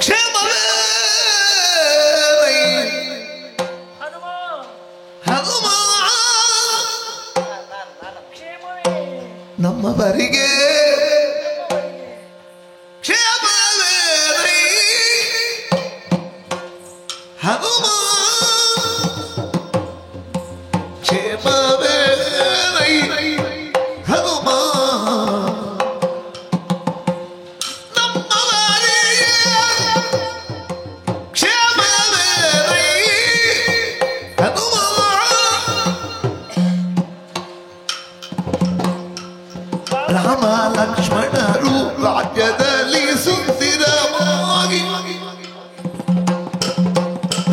ಕ್ಷೇಮವೇ ಹನುಮ ನಮ್ಮವರಿಗೆ ಕ್ಷೇಮವೇ ಹನುಮ ಕ್ಷೇಮವೇ ಹನುಮ ರಾಮ ಲಕ್ಷ್ಮಣರು ರಾಜ್ಯದಲ್ಲಿ ಸುಂದರವಾಗಿ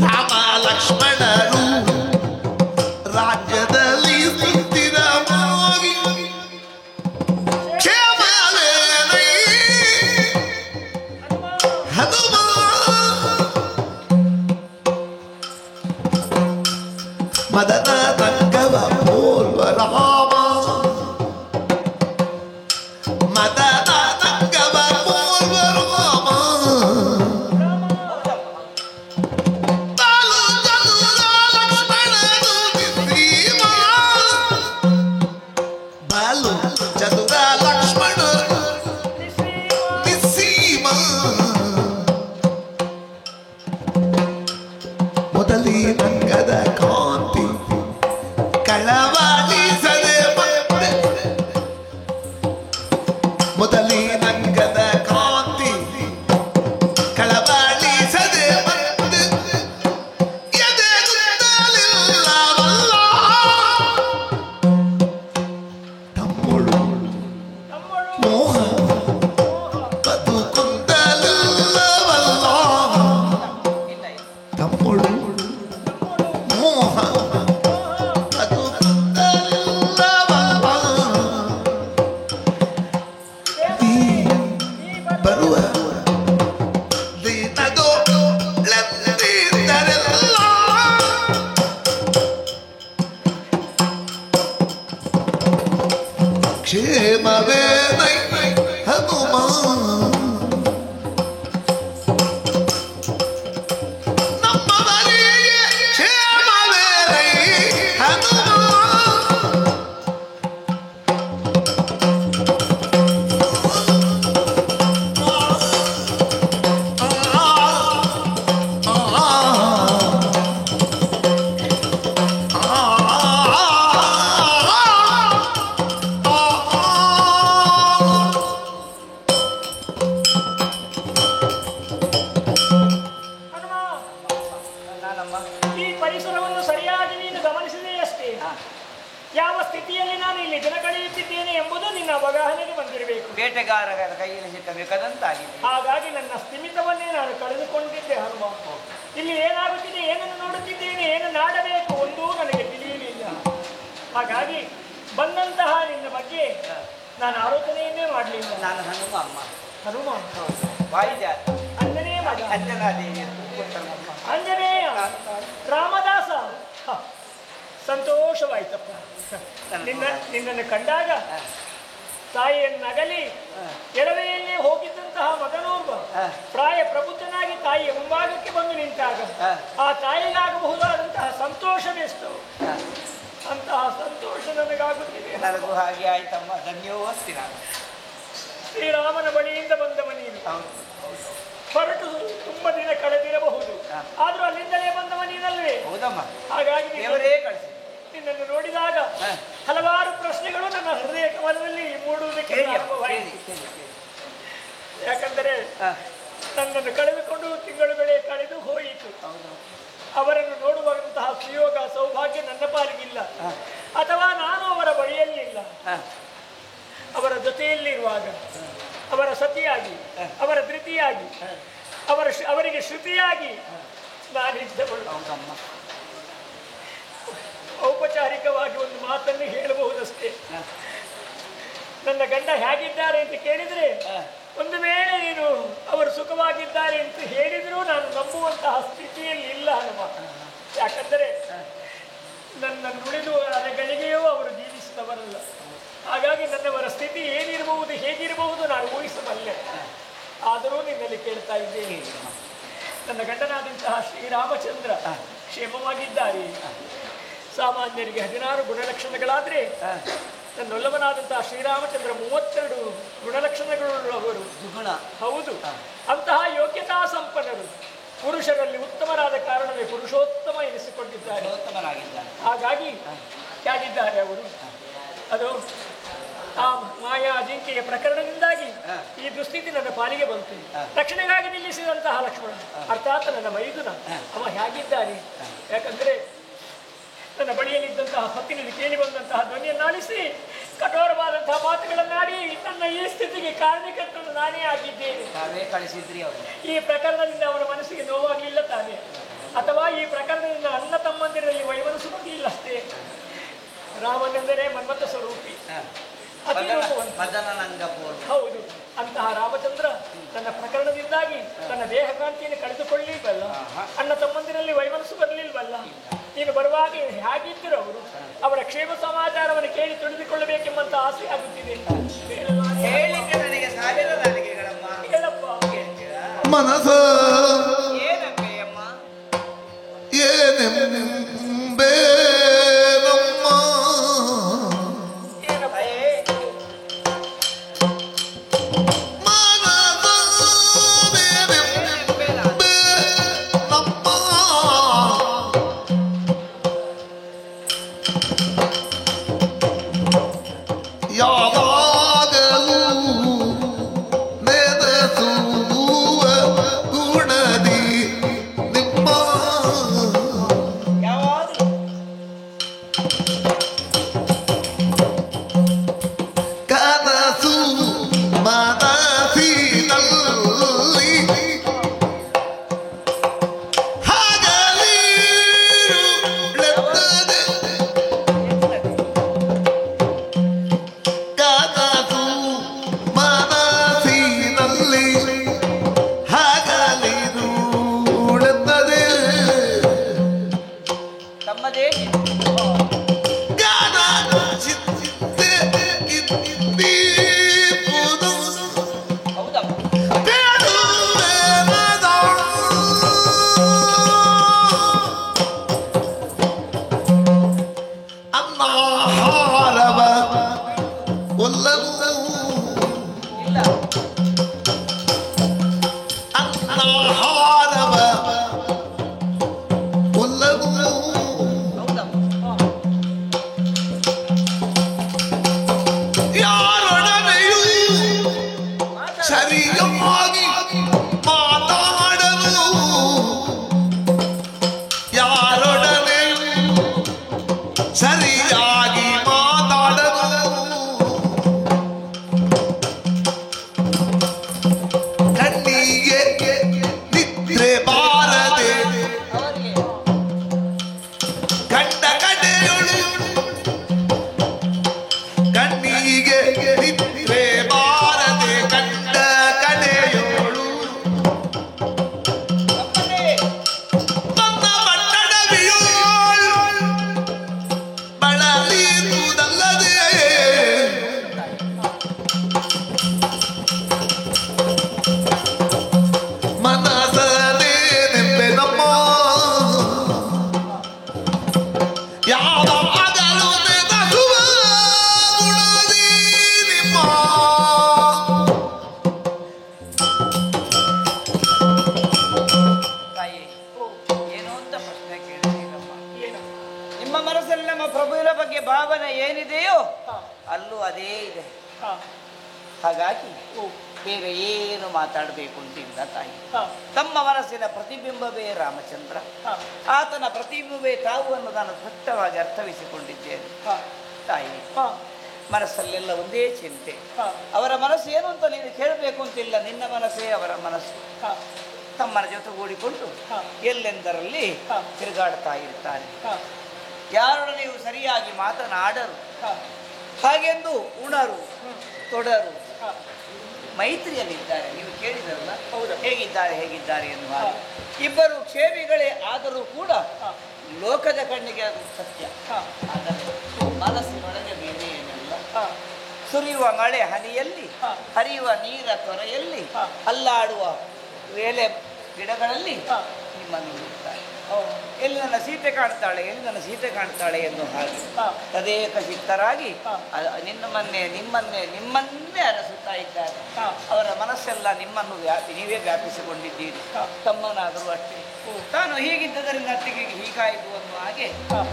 ರಾಮ ಲಕ್ಷ್ಮಣರು ರಾಜ್ಯದಲ್ಲಿ ಸುಂದರವಾಗಿ ಕ್ಷೇಮವೇ ಹನುಮ ಮದನ ರಂಗವ ಪೂರ್ವ ರಾಮ ಮದನ ರಂಗವ ಪೂರ್ವ ರಾಮ ಬಾಲು ಚತುರ ಲಕ್ಷ್ಮಣನು ನಿಸ್ಸೀಮ ಬಾಲು ಚತುರ ಲಕ್ಷ್ಮಣನು ನಿಸ್ಸೀಮ ಮೊದಲಿ ರಂಗದ ಕಾಂತಿ ಕಳವಳಿಸದೆ ಬಂದೆ ಮೊದಲಿ ರಂಗದ ಕಾಂತಿ ಕಳವಳಿಸದೆ ಬಂದೆ ಎದೆಗುತ್ತಲಿಲ್ಲವಲ್ಲ ತಮ್ಮಳು ಮೋಹ ಬದುಕುತ್ತಲಿಲ್ಲವಲ್ಲ ತಮ್ಮಳು ಮೋಹ ಬರುವ ದಿನದೋ ಲೆಂದಿದ್ದರೆಲ್ಲ ಕ್ಷೇಮವೇ ಹನುಮ ನಮ್ಮವರಿಗೆ ಕ್ಷೇಮವೇ ಹನುಮ ಈ ಪರಿಸರವನ್ನು ಸರಿಯಾಗಿ ನೀನು ಗಮನಿಸಿದೆಯಷ್ಟೇ. ಯಾವ ಸ್ಥಿತಿಯಲ್ಲಿ ನಾನು ಇಲ್ಲಿ ದಿನ ಕಳೆಯುತ್ತಿದ್ದೇನೆ ಎಂಬುದು ನಿನ್ನ ಅವಗಾಹನೆಗೆ ಬಂದಿರಬೇಕು. ಬೇಟೆಗಾರರ ಕೈಯಲ್ಲಿ ಸಿಕ್ಕಬೇಕಾದಂತಾಗಿದೆ. ಹಾಗಾಗಿ ನನ್ನ ಸ್ಥಿಮಿತವನ್ನೇ ನಾನು ಕಳೆದುಕೊಂಡಿದ್ದೆ ಹನುಮ. ಇಲ್ಲಿ ಏನಾಗುತ್ತಿದೆ, ಏನನ್ನು ನೋಡುತ್ತಿದ್ದೇನೆ, ಏನನ್ನು ಆಡಬೇಕು ಒಂದೂ ನನಗೆ ತಿಳಿಯಲಿಲ್ಲ. ಹಾಗಾಗಿ ಬಂದಂತಹ ನಿನ್ನ ಬಗ್ಗೆ ನಾನು ಆಲೋಚನೆಯನ್ನೇ ಮಾಡಲಿಲ್ಲ. ನಾನು ಹನುಮ ಅಮ್ಮ. ಹನುಮ ವಾಯುಜಾತ ಅಂಜನೇಯ ಮಗ ಅಂಜನಾದೇವಿ ಅಂಜನೇಯ ರಾಮದಾಸ. ಸಂತೋಷವಾಯ್ತಪ್ಪ ನಿನ್ನನ್ನು ಕಂಡಾಗ. ತಾಯಿಯನ್ನಗಲಿ ಎಡವೆಯಲ್ಲೇ ಹೋಗಿದ್ದಂತಹ ಮಗನೋರ್ವ ಪ್ರಾಯ ಪ್ರಬುದ್ಧನಾಗಿ ತಾಯಿಯ ಮುಂಭಾಗಕ್ಕೆ ಬಂದು ನಿಂತಾಗ ಆ ತಾಯಿಗಾಗಬಹುದಾದಂತಹ ಸಂತೋಷವೆಷ್ಟು, ಅಂತಹ ಸಂತೋಷ ನನಗಾಗುತ್ತಿದೆ. ನನಗೂ ಹಾಗೆ ಆಯ್ತಮ್ಮ. ಧನ್ಯೋಸ್ತಿ ನಾನು. ಶ್ರೀರಾಮನ ಬಳಿಯಿಂದ ಬಂದವ ನೀನು. ಹೊರಟು ತುಂಬಾ ದಿನ ಕಳೆದಿರಬಹುದು, ಆದ್ರೂ ಅಲ್ಲಿಂದಲೇ ಬಂದವ ನೀನಲ್ವೇ? ಹೌದಮ್ಮ. ಹಾಗಾಗಿ ದೇವರೇ ಕಳಿಸಿ ನಿನ್ನನ್ನು ನೋಡಿದಾಗ ಹಲವಾರು ಪ್ರಶ್ನೆಗಳು ನನ್ನ ಹೃದಯ ಕಮಲದಲ್ಲಿ ಮೂಡುವುದಕ್ಕೆ ಪ್ರಾರಂಭವಾಯಿತು. ಯಾಕಂದರೆ ನನ್ನನ್ನು ಕಳೆದುಕೊಂಡು ತಿಂಗಳುಗಳೇ ಕಳೆದು ಹೋಯಿತು. ಅವರನ್ನು ನೋಡುವಂತಹ ಸುಯೋಗ ಸೌಭಾಗ್ಯ ನನ್ನ ಪಾಲಿಗಿಲ್ಲ, ಅಥವಾ ನಾನು ಅವರ ಬಳಿಯಲ್ಲಿಲ್ಲ. ಅವರ ಜೊತೆಯಲ್ಲಿರುವಾಗ ಅವರ ಸತಿಯಾಗಿ, ಅವರ ಧೃತಿಯಾಗಿ, ಅವರಿಗೆ ಶ್ರುತಿಯಾಗಿ ನಾನಿದ್ದವಳು. ಔಪಚಾರಿಕವಾಗಿ ಒಂದು ಮಾತನ್ನು ಹೇಳಬಹುದಷ್ಟೇ. ನನ್ನ ಗಂಡ ಹೇಗಿದ್ದಾರೆ ಅಂತ ಕೇಳಿದರೆ, ಒಂದು ವೇಳೆ ನೀನು ಅವರು ಸುಖವಾಗಿದ್ದಾರೆ ಅಂತ ಹೇಳಿದರೂ ನಾನು ನಂಬುವಂತಹ ಸ್ಥಿತಿಯಲ್ಲಿ ಇಲ್ಲ ಅನ್ನುವ. ಯಾಕಂದರೆ ನನ್ನ ನುಡಿದು ಅರೆಗಳಿಗೆಯೂ ಅವರು ಜೀವಿಸಿದವರಲ್ಲ. ಹಾಗಾಗಿ ನನ್ನವರ ಸ್ಥಿತಿ ಏನಿರಬಹುದು, ಹೇಗಿರಬಹುದು ನಾನು ಊಹಿಸಬಲ್ಲೆ. ಆದರೂ ನಿನ್ನಲ್ಲಿ ಕೇಳ್ತಾ ಇದ್ದೇನೆ, ನನ್ನ ಗಂಡನಾದಂತಹ ಶ್ರೀರಾಮಚಂದ್ರ ಕ್ಷೇಮವಾಗಿದ್ದಾರೆ. ಸಾಮಾನ್ಯರಿಗೆ 16 ಗುಣಲಕ್ಷಣಗಳಾದ್ರೆ ನನ್ನೊಲ್ಲವನಾದಂತಹ ಶ್ರೀರಾಮಚಂದ್ರ 32 ಗುಣಲಕ್ಷಣಗಳುಳ್ಳವರು. ಹೌದು, ಅಂತಹ ಯೋಗ್ಯತಾ ಸಂಪನ್ನರು. ಪುರುಷರಲ್ಲಿ ಉತ್ತಮರಾದ ಕಾರಣವೇ ಪುರುಷೋತ್ತಮ ಎನಿಸಿಕೊಂಡಿದ್ದಾರೆ. ಹಾಗಾಗಿ ಹೇಗಿದ್ದಾರೆ ಅವರು? ಅದು ಆ ಮಾಯಾ ಜಿಂಕೆಯ ಪ್ರಕರಣದಿಂದಾಗಿ ಈ ದುಸ್ಥಿತಿ ನನ್ನ ಪಾಲಿಗೆ ಬಂತು. ರಕ್ಷಣೆಗಾಗಿ ನಿಲ್ಲಿಸಿದಂತಹ ಲಕ್ಷ್ಮಣ ಅರ್ಥಾತ್ ನನ್ನ ಮೈದುನ ಅವ ಹೇಗಿದ್ದಾನೆ? ಯಾಕಂದ್ರೆ ನನ್ನ ಬಳಿಯಲ್ಲಿದ್ದಂತಹ ಹೊತ್ತಿನಲ್ಲಿ ಕೇಳಿ ಬಂದಂತಹ ಧ್ವನಿಯನ್ನಾಲಿಸಿ ಕಠೋರವಾದಂತಹ ಮಾತುಗಳನ್ನಾಡಿ ನನ್ನ ಈ ಸ್ಥಿತಿಗೆ ಕಾರಣಕರ್ತನು ನಾನೇ ಆಗಿದ್ದೇನೆ. ಈ ಪ್ರಕರಣದಿಂದ ಅವರ ಮನಸ್ಸಿಗೆ ನೋವಾಗಲಿಲ್ಲ ತಾನೆ, ಅಥವಾ ಈ ಪ್ರಕರಣದಿಂದ ಅಣ್ಣ ತಮ್ಮಂದಿರಲ್ಲಿ ವೈಮನಸ್ಸು ಬಂದಿಲ್ಲ ಅಷ್ಟೇ. ರಾಮನೆಂದರೆ ಮನ್ಮಥ ಸ್ವರೂಪಿ, ಹೌದು. ಅಂತಹ ರಾಮಚಂದ್ರ ನನ್ನ ಪ್ರಕರಣದಿಂದಾಗಿ ತನ್ನ ದೇಹ ಕಾಂತಿಯನ್ನು ಕಳೆದುಕೊಳ್ಳಿಲ್ವಲ್ಲ, ಅಣ್ಣ ತಮ್ಮಂದಿರಲ್ಲಿ ವೈಮನಸ್ಸು ಬರಲಿಲ್ವಲ್ಲ. ನೀನು ಬರುವಾಗ ಹೇಗಿದ್ದರು ಅವರು? ಅವರ ಕ್ಷೇಮ ಸಮಾಚಾರವನ್ನು ಕೇಳಿ ತಿಳಿದುಕೊಳ್ಳಬೇಕೆಂಬಂತ ಆಸೆ ಆಗುತ್ತಿದೆ. ಮನಸ ಏನೆಂಬೆ ಹಾಗಾಗಿ ಬೇರೆ ಏನು ಮಾತಾಡಬೇಕು ಅಂತಿಲ್ಲ ತಾಯಿ. ತಮ್ಮ ಮನಸ್ಸಿನ ಪ್ರತಿಬಿಂಬವೇ ರಾಮಚಂದ್ರ, ಆತನ ಪ್ರತಿಬಿಂಬವೇ ತಾವು ಅನ್ನೋದನ್ನು ಸ್ಪಷ್ಟವಾಗಿ ಅರ್ಥವಿಸಿಕೊಂಡಿದ್ದೇನೆ ತಾಯಿ. ಮನಸ್ಸಲ್ಲೆಲ್ಲ ಒಂದೇ ಚಿಂತೆ. ಅವರ ಮನಸ್ಸು ಏನು ಅಂತ ನೀನು ಕೇಳಬೇಕು ಅಂತಿಲ್ಲ, ನಿನ್ನ ಮನಸ್ಸೇ ಅವರ ಮನಸ್ಸು. ತಮ್ಮನ ಜೊತೆಗೂಡಿಕೊಂಡು ಎಲ್ಲೆಂದರಲ್ಲಿ ತಿರುಗಾಡ್ತಾ ಇರ್ತಾರೆ. ಯಾರೊಡನೆ ನೀವು ಸರಿಯಾಗಿ ಮಾತನಾಡರು, ಹಾಗೆಂದು ಉಣರು ತೊಡರು, ಮೈತ್ರಿಯಲ್ಲಿದ್ದಾರೆ. ನೀವು ಕೇಳಿದ್ರಲ್ಲ, ಹೇಗಿದ್ದಾರೆ ಹೇಗಿದ್ದಾರೆ ಎನ್ನುವ ಇಬ್ಬರು ಕ್ಷೇಮಿಗಳೇ ಆದರೂ ಕೂಡ ಲೋಕದ ಕಣ್ಣಿಗೆ ಅದು ಸತ್ಯ. ಆದರೆ ಮನಸ್ಸಿನೊಳಗೆ ಬೇರೆ ಏನಲ್ಲ. ಸುರಿಯುವ ಮಳೆ ಹನಿಯಲ್ಲಿ, ಹರಿಯುವ ನೀರ ತೊರೆಯಲ್ಲಿ, ಅಲ್ಲಾಡುವ ಎಲೆ ಗಿಡಗಳಲ್ಲಿ ನಿಮ್ಮನ್ನು ಹುಡುಕ್ತಾರೆ. ಎಲ್ಲಿ ನನ್ನ ಸೀತೆ ಕಾಣ್ತಾಳೆ, ಎಲ್ಲಿ ನನ್ನ ಸೀತೆ ಕಾಣ್ತಾಳೆ ಎನ್ನುವ ಹಾಗೆ ತದೇಕ ಚಿತ್ತರಾಗಿ ನಿಮ್ಮನ್ನೇ ಅರಸುತ್ತಾ ಇದ್ದಾರೆ. ಅವರ ಮನಸ್ಸೆಲ್ಲ ನಿಮ್ಮನ್ನು ನೀವೇ ವ್ಯಾಪಿಸಿಕೊಂಡಿದ್ದೀರಿ. ತಮ್ಮನಾದರೂ ಅಷ್ಟೇ. ತಾನು ಹೀಗಿದ್ದರಿಂದ ಅತ್ತಿಗೆ ಹೀಗಾಯಿತು ಅನ್ನುವ ಹಾಗೆ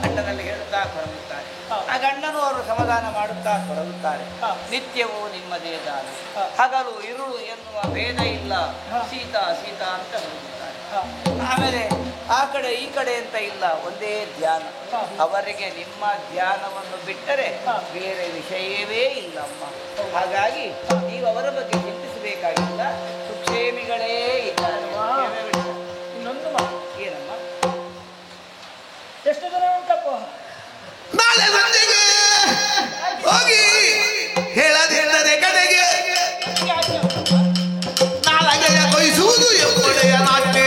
ಗಂಡನಲ್ಲಿ ಹೇಳುತ್ತಾ ಕೊರಗುತ್ತಾರೆ. ಆ ಗಂಡನು ಅವರು ಸಮಾಧಾನ ಮಾಡುತ್ತಾ ಕೊರಗುತ್ತಾರೆ. ನಿತ್ಯವೂ ನಿಮ್ಮದೇ ದಾರಿ, ಹಗಲು ಇರುಳು ಎನ್ನುವ ಭೇದ ಇಲ್ಲ, ಸೀತಾ ಸೀತಾ ಅಂತ ಹುಡುಗುತ್ತಾರೆ. ಆಮೇಲೆ ಆ ಕಡೆ ಈ ಕಡೆ ಅಂತ ಇಲ್ಲ, ಒಂದೇ ಧ್ಯಾನ. ಅವರಿಗೆ ನಿಮ್ಮ ಧ್ಯಾನವನ್ನು ಬಿಟ್ಟರೆ ಬೇರೆ ವಿಷಯವೇ ಇಲ್ಲಮ್ಮ. ಹಾಗಾಗಿ ನೀವು ಅವರ ಬಗ್ಗೆ ಚಿಂತಿಸಬೇಕಾಗಿಲ್ಲ, ಸುಕ್ಷೇಮಿಗಳೇ ಇದ್ದಾರೆ. ಇನ್ನೊಂದು ಏನಮ್ಮ? ಎಷ್ಟು ಜನ ಉಂಟಪ್ಪ? ನಾಳೆ ಸಂಜೆಗೆ ಹೋಗಿ ಹೇಳದಿಲ್ಲದೆ ಕಡೆಗೆ ನಾಲಗೆಯ ಕೊಯ್ಸುವುದು ಎಂಬುಡೆಯ ನಾಟ್ಯ.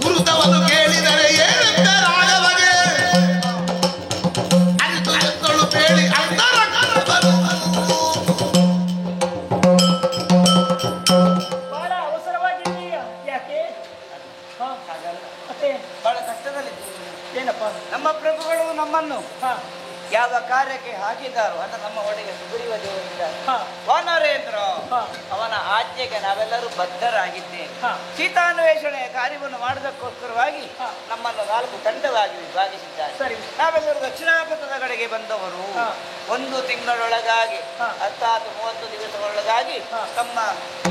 ಗುರುತವನ್ನು ಕೇಳಿದರೆ ಏನೆಂದ ರಾಗವಗೆ ಅರಿತು ಎತ್ತಳು ಬೇಡಿ ಅಂತರ ಬಹಳ ಅವಸರವಾಗಿದ್ದೀಯ, ಯಾಕೆ? ಮತ್ತೆ ಬಹಳ ಕಷ್ಟದಲ್ಲಿದ್ದೀವಿ. ಏನಪ್ಪ? ನಮ್ಮ ಪ್ರಭುಗಳು ನಮ್ಮನ್ನು ಯಾವ ಕಾರ್ಯಕ್ಕೆ ಹಾಕಿದ್ದಾರೋ ಅದು ನಮ್ಮ ಒಡೆಯ ಸುಗ್ರೀವ ದೇವರಿದ್ದಾರೆ. ವಾನರೇಂದ್ರ ಅವನ ಆಜ್ಞೆಗೆ ನಾವೆಲ್ಲರೂ ಬದ್ಧರಾಗಿದ್ದೇವೆ. ಸೀತಾನ್ವೇಷಣೆಯ ಕಾರ್ಯವನ್ನು ಮಾಡುವುದಕ್ಕೋಸ್ಕರವಾಗಿ ನಮ್ಮನ್ನು 4 ತಂಡವಾಗಿ ವಿಭಾಗಿಸಿದ್ದಾರೆ. ನಾವೆಲ್ಲರೂ ದಕ್ಷಿಣಾಪಥದ ಕಡೆಗೆ ಬಂದವರು 1 ತಿಂಗಳೊಳಗಾಗಿ ಅರ್ಥಾತ್ 30 ದಿವಸಗಳೊಳಗಾಗಿ ತಮ್ಮ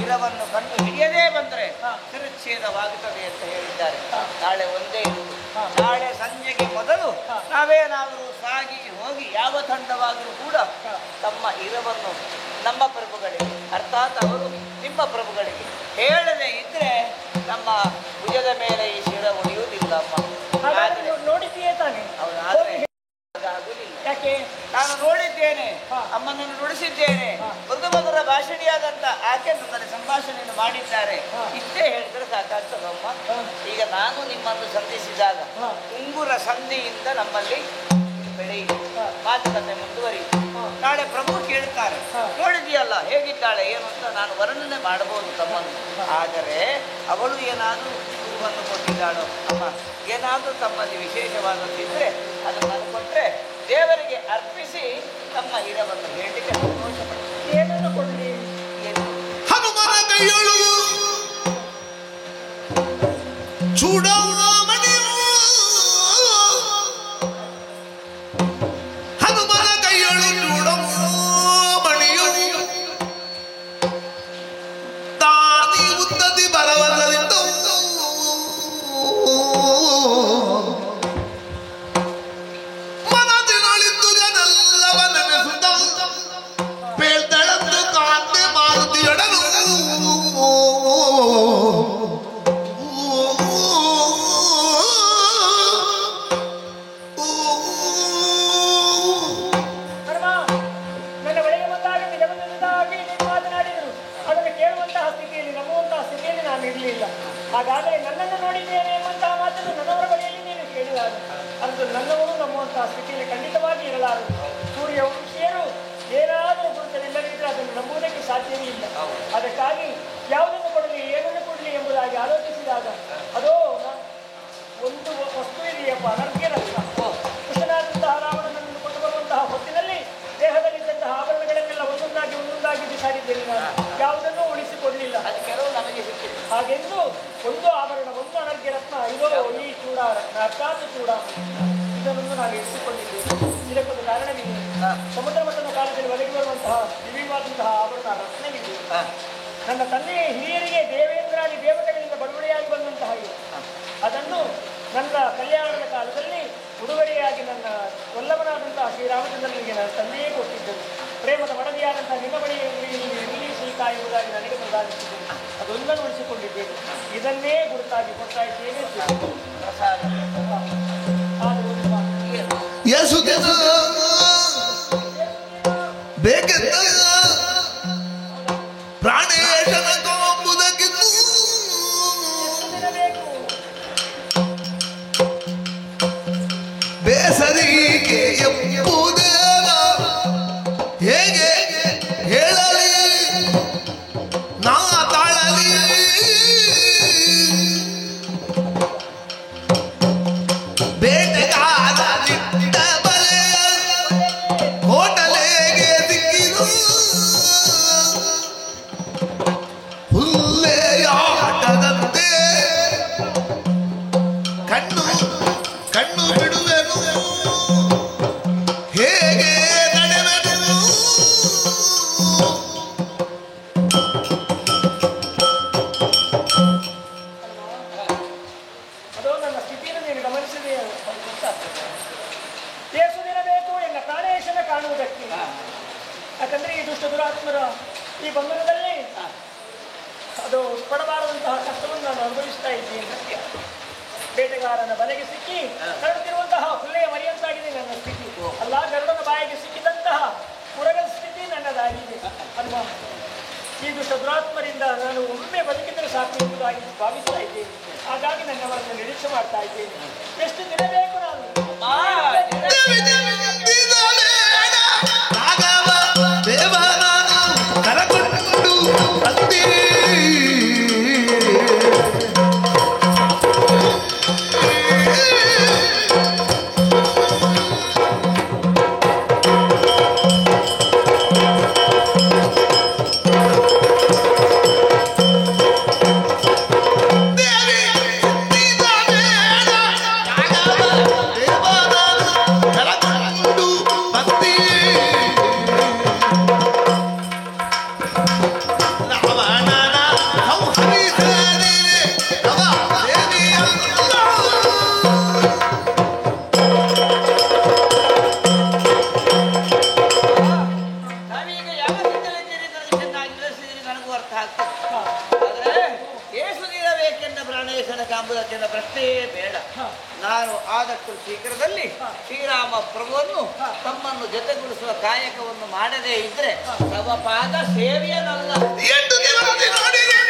ಇರವನ್ನು ಕಂಡು ಹಿಡಿಯದೇ ಬಂದರೆ ಶಿರಚ್ಛೇದವಾಗುತ್ತದೆ ಅಂತ ಹೇಳಿದ್ದಾರೆ. ನಾಳೆ ಒಂದೇ ಇರುವುದು. ನಾಳೆ ಸಂಜೆಗೆ ಮೊದಲು ನಾವೇನಾದರೂ ಸಾಗಿ ಹೋಗಿ ಯಾವ ತಂಡವಾದರೂ ಕೂಡ ತಮ್ಮ ಇರವನ್ನು ನಮ್ಮ ಪ್ರಭುಗಳಿಗೆ ಅರ್ಥಾತ್ ಅವರು ನಿಮ್ಮ ಪ್ರಭುಗಳಿಗೆ ಹೇಳದೆ ಇದ್ರೆ ನಮ್ಮ ಭುಜದ ಮೇಲೆ ಈ ಶಿರ ಉಳಿಯುವುದಿಲ್ಲ. ನೋಡಿದ್ದೀಯೇ ತಾನೆ? ಹೌದಾದ್ರೆ ಆಗುವುದಿಲ್ಲ. ಯಾಕೆ? ನಾನು ನೋಡಿದ್ದೇನೆ, ಅಮ್ಮನನ್ನು ನುಡಿಸಿದ್ದೇನೆ. ಮೃದುಮಧುರ ಭಾಷಣಿಯಾದಂತ ಆಕೆ ನನ್ನಲ್ಲಿ ಸಂಭಾಷಣೆಯನ್ನು ಮಾಡಿದ್ದಾರೆ. ಇಷ್ಟೇ ಹೇಳಿದ್ರೆ ಸಾಕಾಗ್ತದಮ್ಮ. ಈಗ ನಾನು ನಿಮ್ಮನ್ನು ಸಂಧಿಸಿದಾಗ ಉಂಗುರ ಸಂಧಿಯಿಂದ ನಮ್ಮಲ್ಲಿ ಬೆಳೆಯಿತು, ಮಾತುಕತೆ ಮುಂದುವರಿಯಿತು. ನಾಳೆ ಪ್ರಭು ಕೇಳ್ತಾರೆ, ನೋಡಿದೆಯಲ್ಲ ಹೇಗಿದ್ದಾಳೆ ಏನು ಅಂತ ನಾನು ವರ್ಣನೆ ಮಾಡಬಹುದು ತಮ್ಮನ್ನು. ಆದರೆ ಅವಳು ಏನಾದರೂ ಹೂವನ್ನು ಕೊಟ್ಟಿದ್ದಾಳೋ, ಅಮ್ಮ ಏನಾದರೂ ತಮ್ಮಲ್ಲಿ ವಿಶೇಷವಾದದ್ದಿದ್ರೆ ಅದನ್ನು ನಾನು ಕೊಟ್ಟರೆ ದೇವರಿಗೆ ಅರ್ಪಿಸಿ ತಮ್ಮ ಇರವನ್ನು ಹೇಳಲಿಕ್ಕೆ ಸಂತೋಷ ಪಡ್ತೀನಿ. ಏನನ್ನು ಕೊಡಲಿ? ಹನುಮನ ಕೈಯೊಳು ಚೂಡಾಮಣಿಯು, ಹನುಮನ ಕೈಯೊಳು ಚೂಡಾಮಣಿಯು ತಾನಿ ಉನ್ನತಿ ಬರವಲ್ಲದಿಂದ ಮನದಿನೊಳಿದ್ದು ಜನಲ್ಲವ ನೆನೆಸುತ್ತ ಬೇಳ್ದಳದ್ದು ಕಾಂತೆ ಮಾರುತಿಯೊಡನು ನನ್ನ ಬಳಿಗೆ ಬಂದಾಗ ನಿಜವಾಗಿ ನೀವು ಮಾತನಾಡಿದರು. ಅದನ್ನು ಕೇಳುವಂತಹ ಸ್ಥಿತಿಯಲ್ಲಿ, ನಂಬುವಂತಹ ಸ್ಥಿತಿಯಲ್ಲಿ ನಾನು ಇರಲಿಲ್ಲ. ಹಾಗಾದರೆ ನನ್ನನ್ನು ನೋಡಿದ್ದೇನೆ ಎಂಬಂತಹ ಮಾತನ್ನು ನನ್ನವರ ಬಳಿಯಲ್ಲಿ ನೀನು ಕೇಳಿದಾಗ ಅದು ನನ್ನವರು ನಂಬುವಂತಹ ಸ್ಥಿತಿಯಲ್ಲಿ ಖಂಡಿತವಾಗಿ ಇರಲಾರದು. ಸೂರ್ಯ ವಂಶೀಯರು ಏನಾದರೂ ಗುರುತವಿಲ್ಲದಿದ್ದರೆ ಅದನ್ನು ನಂಬುವುದಕ್ಕೆ ಸಾಧ್ಯವೇ ಇಲ್ಲ. ಅದಕ್ಕಾಗಿ ಯಾವುದನ್ನು ಕೊಡಲಿ, ಏನನ್ನು ಕೊಡಲಿ ಎಂಬುದಾಗಿ ಆಲೋಚಿಸಿದಾಗ ಅದೋ ಒಂದು ವಸ್ತು ಇದೆಯಪ್ಪ, ಅನರ್ಘ್ಯ ರತ್ನ. ಕೃಷ್ಣನಾದಂತಹ ರಾವಣನನ್ನು ಕೊಂಡು ಬರುವಂತಹ ಹೊತ್ತಿನಲ್ಲಿ ದೇಹದಲ್ಲಿದ್ದಂತಹ ಆಭರಣಗಳನ್ನೆಲ್ಲ ಒಂದೊಂದಾಗಿ ಬಿಸಾಡಿದ್ದೇನೆ ನಾನು. ಯಾವುದನ್ನೂ ಉಳಿಸಿಕೊಡಲಿಲ್ಲ. ಅದು ಕೆಲವು ನಮಗೆ ಸಿಕ್ಕಿದೆ. ಹಾಗೆಂದು ಒಂದು ಆಭರಣ, ಒಂದು ಅನರ್ಘ್ಯ ರತ್ನ, ಇದೋ ಈ ಚೂಡಾರತ್ನ ಅರ್ಥಾತ್ ಚೂಡಾಮಣಿ, ಇದನ್ನು ನಾನು ಇರಿಸಿಕೊಂಡಿದ್ದೇನೆ. ಇದಕ್ಕೊಂದು ಕಾರಣವಿದೆ. ಸಮುದ್ರ ಮಟ್ಟದ ಕಾಲದಲ್ಲಿ ಒದಗಿ ಬರುವಂತಹ ದಿವ್ಯವಾದಂತಹ ಆಭರಣ ರತ್ನವಿದೆ. ನನ್ನ ತಂದೆಯ ಹಿರಿಯರಿಗೆ ದೇವೇಂದ್ರಾದಿ ದೇವತೆಗಳಿಂದ ಬಡವಳಿಯಾಗಿ ಬಂದಂತಹ ಇದು. ಅದನ್ನು ನನ್ನ ಕಲ್ಯಾಣದ ಕಾಲದಲ್ಲಿ ಉಡುಗೊರೆಯಾಗಿ ನನ್ನ ವಲ್ಲಭನಾದಂತಹ ಶ್ರೀರಾಮಚಂದ್ರನಿಗೆ ನನ್ನ ತಂದೆಯೇ ಕೊಟ್ಟಿದ್ದರು. ಪ್ರೇಮದ ಮಡದಿಯಾದಂತಹ ನಿನ್ನ ಬಳಿಯಲ್ಲಿ ಇರಲಿ ಸೀತಾ ಎಂಬುದಾಗಿ ನನಗೆ ಪ್ರದಾನಿಸಿದ್ದೇನೆ. ಅದೊಂದನ್ನು ಉಳಿಸಿಕೊಂಡಿದ್ದೇನೆ. ಇದನ್ನೇ ಗುರುತಾಗಿ ಕೊಡ್ತಾ ಇದ್ದೇನೆ. ಬೇಕೆಂದ ಪ್ರಾಣೇಶನ ಕೊಂಬುದಕ್ಕಿದ್ದು ಬೇಸರಿಗೆ ಎಂಬುದೇನ ಗುಲ್ಲೆಯ ಆಟದಂತೆ ಕಣ್ಣು ಕಣ್ಣು ಬಿಡುವೆನು ಹೇಗೆ ನಡೆವೆನು ಅದು ನನ್ನ ಸ್ಥಿತಿಯನ್ನು ನೀನು ಗಮನಿಸಿದೆ ಏಸು ದಿನ ಬೇಕು ಎನ್ನ ಪ್ರಾಣೇಶನ ಕಾಣುವುದಕ್ಕೆ. ಯಾಕಂದ್ರೆ ಈ ದುಷ್ಟ ದುರಾತ್ಮರ ಈ ಬಂಧನದಲ್ಲಿ ಅದು ಪಡಬಾರದಂತಹ ಕಷ್ಟವನ್ನು ನಾನು ಅನುಭವಿಸ್ತಾ ಇದ್ದೀನಿ. ಸತ್ಯ ಬೇಟೆಗಾರನ ಬಲೆಗೆ ಸಿಕ್ಕಿ ಕರಡುತ್ತಿರುವಂತಹ ಹುಲ್ಲೆಯ ಮರಿಯಂತಾಗಿದೆ ನನ್ನ ಸ್ಥಿತಿ. ಅಲ್ಲ, ಗರುಡನ ಬಾಯಿಗೆ ಸಿಕ್ಕಿದಂತಹ ಮುರಗದ ಸ್ಥಿತಿ ನನ್ನದಾಗಿದೆ ಅಲ್ವಾ? ಈ ದುಷ್ಟ ದುರಾತ್ಮರಿಂದ ನಾನು ಒಮ್ಮೆ ಬದುಕಿದರೆ ಸಾಕು ಎಂಬುದಾಗಿ ಭಾವಿಸ್ತಾ ಇದ್ದೇನೆ. ಹಾಗಾಗಿ ನನ್ನವರನ್ನು ನಿರೀಕ್ಷೆ ಮಾಡ್ತಾ ಇದ್ದೇನೆ. ಎಷ್ಟು ದಿನ ಬೇಕು ನಾನು ರಾಘವ ದೇವನ ಕರಕೊಂಡು ಬಂದಿ ನಾವೀಗ ಯಾವ ಸ್ಥಿತಿಯಲ್ಲಿದ್ದೀರಿ ನನಗೆ ಚೆನ್ನಾಗಿ ತಿಳಿಸಿದ್ರಿ, ನನಗೂ ಅರ್ಥ ಆಗ್ತದೆ. ಆದ್ರೆ ಏಸು ನೀಡಬೇಕೆಂದ ಪ್ರಾಣೇಶನ ಕಾಂಬುದಕ್ಕೆಂದ ಪ್ರಶ್ನೆಯೇ ಬೇಡ. ನಾನು ಆದಷ್ಟು ಶೀಘ್ರದಲ್ಲಿ ಶ್ರೀರಾಮ ಪ್ರಭುವನ್ನು ತಮ್ಮನ್ನು ಜೊತೆಗೂಡಿಸುವ ಕಾಯಕವನ್ನು ಮಾಡದೇ ಇದ್ರೆ ತವ ಪಾದ ಸೇವೆಯನಲ್ಲ. ಎಂಟು ದಿವಸ ನೋಡಿದೆ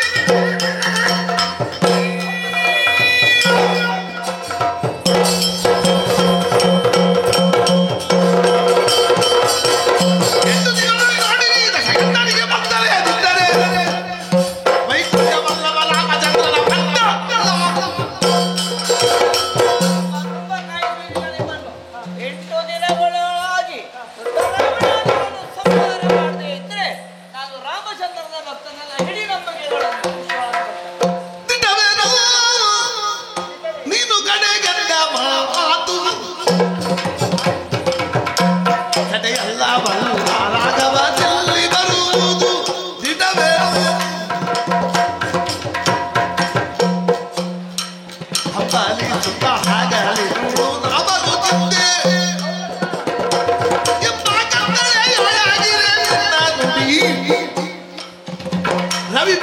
ರವಿ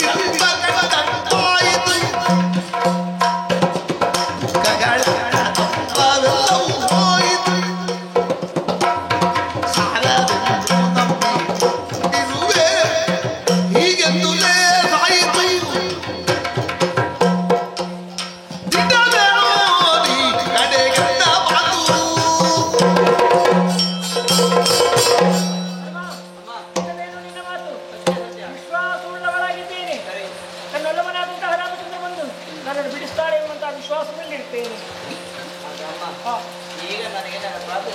ಈಗ ನನಗೆ ನೆನಪಾದ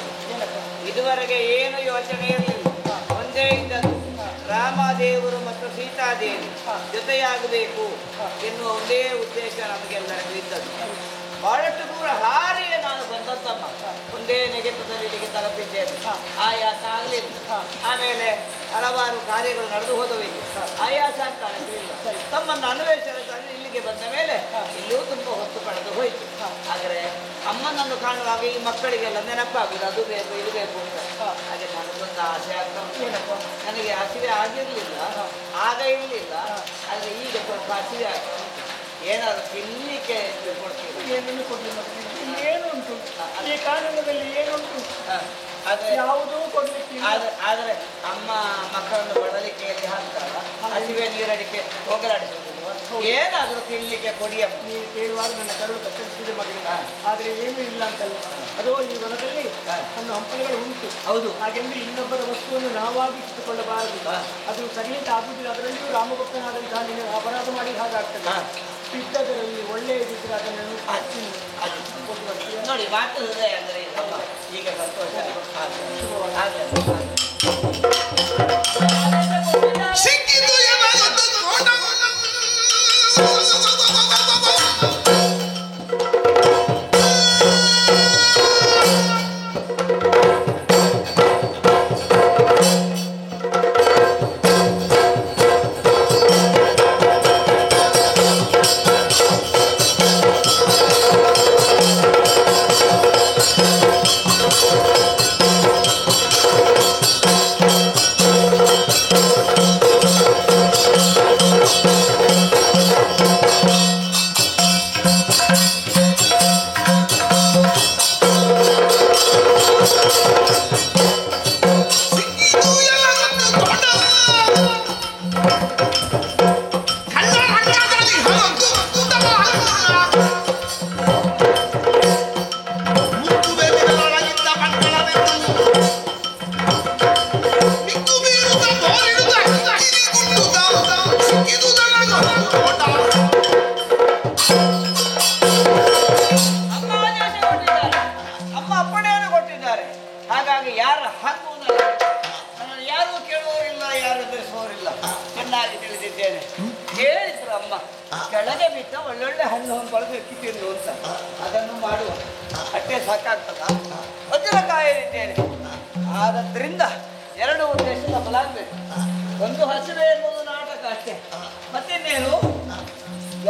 ಇದುವರೆಗೆ ಏನು ಯೋಚನೆ ಇರಲಿಲ್ಲ. ಒಂದೇ ಇದ್ದದ್ದು ರಾಮದೇವರು ಮತ್ತು ಸೀತಾದೇವಿ ಜೊತೆಯಾಗಬೇಕು ಎನ್ನುವ ಒಂದೇ ಉದ್ದೇಶ ನಮಗೆಲ್ಲರಿಗೂ ಇದ್ದದ್ದು. ಬಹಳಷ್ಟು ದೂರ ಹಾರಿಯೇ ನಾನು ಬಂದದ್ದಮ್ಮ. ಒಂದೇ ನೆಗೆತದಲ್ಲಿ ಇಲ್ಲಿಗೆ ತಲುಪಿದ್ದೇನೆ. ಆಯಾಸ ಆಗಲಿಲ್ಲ. ಆಮೇಲೆ ಹಲವಾರು ಕಾರ್ಯಗಳು ನಡೆದು ಹೋದವು. ಆಯಾಸ ಅಂತ ಅನಿಸಲಿಲ್ಲ. ತಮ್ಮನ್ನು ಅನ್ವೇಷಣೆ ಇಲ್ಲಿಗೆ ಬಂದ ಮೇಲೆ ಇಲ್ಲಿಯೂ ತುಂಬ ಹೊತ್ತು ಕಳೆದು ಹೋಯಿತು. ಆದರೆ ಅಮ್ಮನನ್ನು ಕಾಣುವಾಗ ಈ ಮಕ್ಕಳಿಗೆಲ್ಲ ನೆನಪಾಗುದು, ಅದು ಬೇಕು ಇದು ಬೇಕು ಅಂತ. ಹಾಗೆ ನನಗೊಂದು ಆಸೆ ಆಗ್ತಾ ಉಂಟು. ನನಗೆ ಹಸಿವೆ ಆಗಿರಲಿಲ್ಲ, ಆಗ ಇರಲಿಲ್ಲ. ಆದರೆ ಈಗ ಸ್ವಲ್ಪ ಹಸಿವೆ ಆಗ್ತಾ ಉಂಟು. ಏನಾದ್ರು ತಿನ್ಲಿಕ್ಕೆ ಕೊಡ್ತೀವಿ? ಏನನ್ನು ಕೊಡಲಿಲ್ಲ. ಏನು ಉಂಟು ಈ ಕಾನೂನದಲ್ಲಿ? ಏನುಂಟು? ಯಾವುದೂ ಕೊಡ್ಲಿಕ್ಕೆ. ಆದ್ರೆ ಅಮ್ಮ ಮಕ್ಕಳನ್ನು ಬಡಲಿಕ್ಕೆ ಹಾಕ್ತಾರ, ಹಸಿವೆ ನೀರಡಿಕೆ ಹೋಗಲಾಡಿಸುವುದು. ಏನಾದ್ರೂ ತಿನ್ಲಿಕ್ಕೆ ಕೊಡಿಯಮ್ಮ. ನೀವು ಕೇಳುವಾಗ ನನ್ನ ಕರುಳು ಕತ್ತರಿಸಿದ ಮಗಳಿಗೆ. ಆದ್ರೆ ಏನೂ ಇಲ್ಲ ಅಂತಲ್ಲ. ಅದು ಈ ವನದಲ್ಲಿ ನನ್ನ ಹಂಪಲುಗಳು ಉಂಟು. ಹೌದು. ಹಾಗೆಂದ್ರೆ ಇನ್ನೊಬ್ಬರ ವಸ್ತುವನ್ನು ನಾವಾಗಿ ಇಟ್ಟುಕೊಳ್ಳಬಾರದು. ಅದು ಸರಿಯಂತ ಆಗುದಿಲ್ಲ. ಅದರಲ್ಲಿಯೂ ರಾಮಭಕ್ತನಾದಂತಹ ನೀನು ಅಪರಾಧ ಮಾಡಿ ಹಾಗಾಗ್ತದೆ. ಇದ್ದದರಲ್ಲಿ ಒಳ್ಳೆಯದಿದ್ರೆ ಅದನ್ನು ನೋಡಿ ಮಾತು ಹೃದಯ ಅಂದರೆ ಈಗ ಸಂತೋಷ. ಸಿಕ್ಕಿದ್ದು ಅಮ್ಮ ಆದೇಶ ಕೊಟ್ಟಿದ್ದಾರೆ, ಅಮ್ಮ ಅಪ್ಪಣೆಯನ್ನು ಕೊಟ್ಟಿದ್ದಾರೆ. ಹಾಗಾಗಿ ಯಾರ ಹಾಕುವುದಲ್ಲ, ನನ್ನನ್ನು ಯಾರೂ ಕೇಳುವವರಿಲ್ಲ, ಯಾರು ಎದುರಿಸುವವರಿಲ್ಲ, ಚೆನ್ನಾಗಿ ತಿಳಿದಿದ್ದೇನೆ. ಹೇಳಿದ್ರು ಅಮ್ಮ, ಕೆಳಗೆ ಬಿಟ್ಟ ಒಳ್ಳೊಳ್ಳೆ ಹಣ್ಣು ಹಂಪಲು ಎಕ್ಕಿ ತಿನ್ನು ಅಂತ. ಅದನ್ನು ಮಾಡುವ ಅಟ್ಟೆ ಸಾಕಾಗ್ತದ. ವಜ್ರ ಕಾಯಲಿದ್ದೇನೆ. ಆದದ್ರಿಂದ ಎರಡು ಉದ್ದೇಶದ ಫಲಾಗಬೇಕು. ಒಂದು ಹಸಿವೆ ಎನ್ನುವುದು ನಾಟಕ ಅಷ್ಟೇ. ಮತ್ತಿನ್ನೇನು,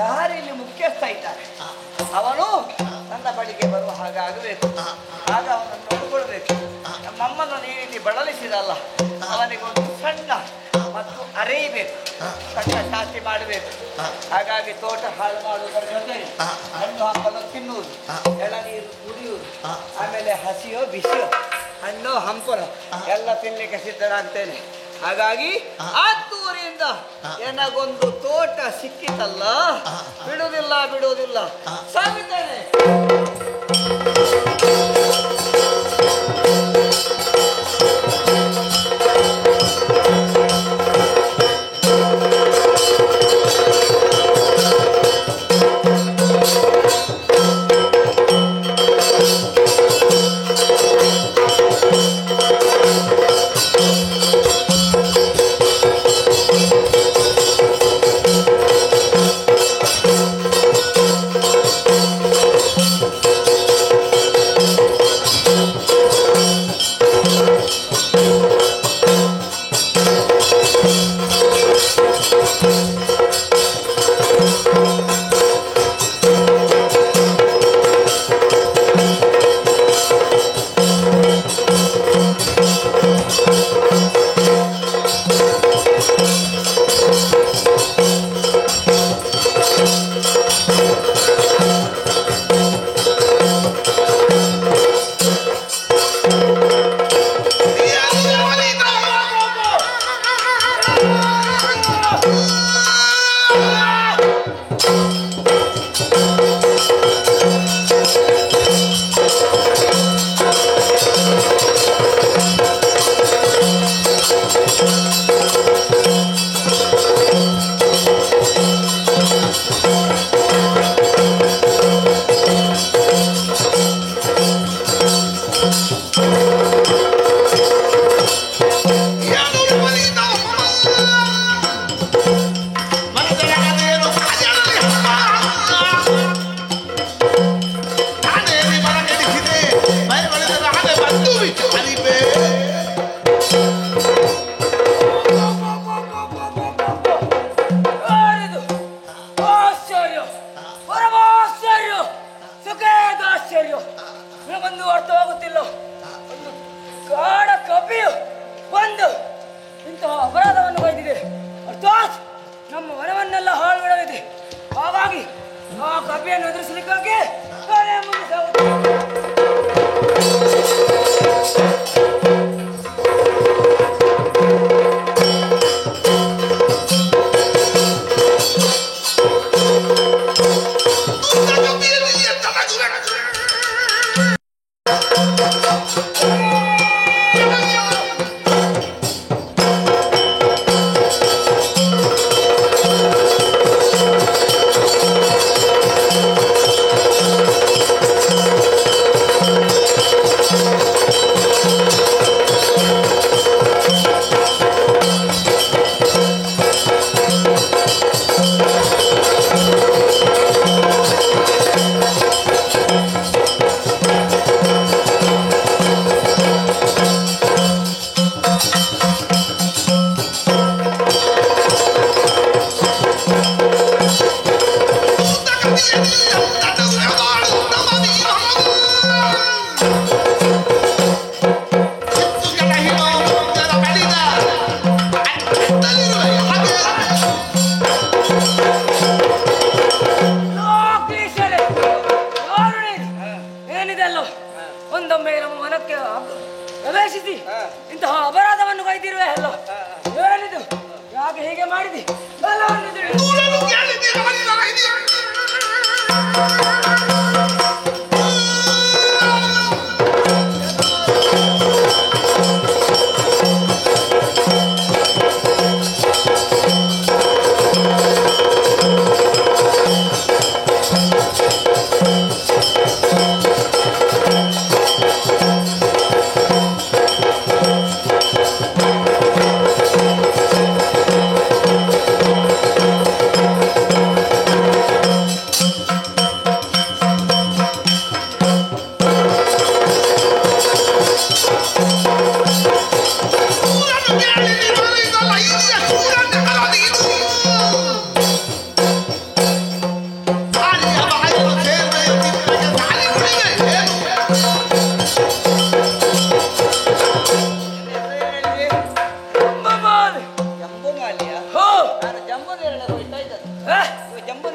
ಯಾರಿಲ್ಲಿ ಮುಖ್ಯಸ್ಥ ಇದ್ದಾರೆ ಅವನು ನನ್ನ ಬಳಿಗೆ ಬರುವ ಹಾಗಾಗಬೇಕು. ಆಗ ಅವನನ್ನು ನೋಡಿಕೊಳ್ಬೇಕು. ನಮ್ಮಮ್ಮನ್ನು ನೀರಿಲ್ಲಿ ಬಳಲಿಸಿದಲ್ಲ, ಅವನಿಗೊಂದು ಸಣ್ಣ ಮತ್ತು ಅರೆಯಬೇಕು, ಸಣ್ಣ ಶಾಸ್ತಿ ಮಾಡಬೇಕು. ಹಾಗಾಗಿ ತೋಟ ಹಾಳು ಮಾಡುವುದರ ಜೊತೆಗೆ ಹಣ್ಣು ಹಂಪಲು ತಿನ್ನುವುದು, ಎಳನೀರು ಕುಡಿಯುವುದು, ಆಮೇಲೆ ಹಸಿಯೋ ಬಿಸಿಯೋ ಹಣ್ಣು ಹಂಪಲು ಎಲ್ಲ ತಿನ್ಲಿಕ್ಕೆ ಸಿದ್ಧನಾಗ್ತೇನೆ. ಹಾಗಾಗಿ ಆತ್ತೂರಿಯಿಂದ ನನಗೊಂದು ತೋಟ ಸಿಕ್ಕಿತಲ್ಲ, ಬಿಡುವುದಿಲ್ಲ ಸಾಗುತ್ತೇನೆ.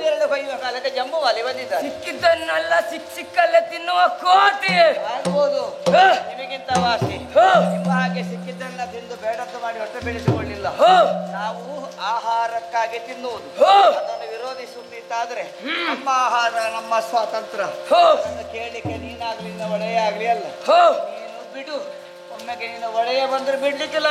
ನೀರಲ್ಲಿ ಕೊಯ್ಯುವ ಕಾಲಕ್ಕೆ ಜಂಬುವಾಲಿ ಬಂದಿದ್ದಾರೆ. ಸಿಕ್ಕಿದ್ದನ್ನೆಲ್ಲ ಸಿಕ್ಕಲ್ಲೇ ತಿನ್ನುವ ಕೋತಿ ಆಗ್ಬೋದು, ನಿಮಗಿಂತ ವಾಸಿ. ನಿಮ್ಮ ಹಾಗೆ ಸಿಕ್ಕಿದ್ದನ್ನ ತಿಂದು ಬೇಡದ್ದು ಮಾಡಿ ಹೊಟ್ಟೆ ಬೆಳೆಸಿಕೊಳ್ಳಿಲ್ಲ. ನಾವು ಆಹಾರಕ್ಕಾಗಿ ತಿನ್ನುವುದು, ಅದನ್ನು ವಿರೋಧಿಸುತ್ತಿದ್ದಾದ್ರೆ ನಮ್ಮ ಆಹಾರ ನಮ್ಮ ಸ್ವಾತಂತ್ರ್ಯ. ಅದನ್ನು ಕೇಳಲಿಕ್ಕೆ ನೀನಾಗ್ಲಿ ನಿನ್ನ ಒಡೆಯ ಆಗ್ಲಿ ಅಲ್ಲ. ನೀನು ಬಿಡು, ಒಮ್ಮೆಗೆ ನಿನ್ನ ಒಡೆಯ ಬಂದ್ರೆ ಬಿಡ್ಲಿಕ್ಕಿಲ್ಲ.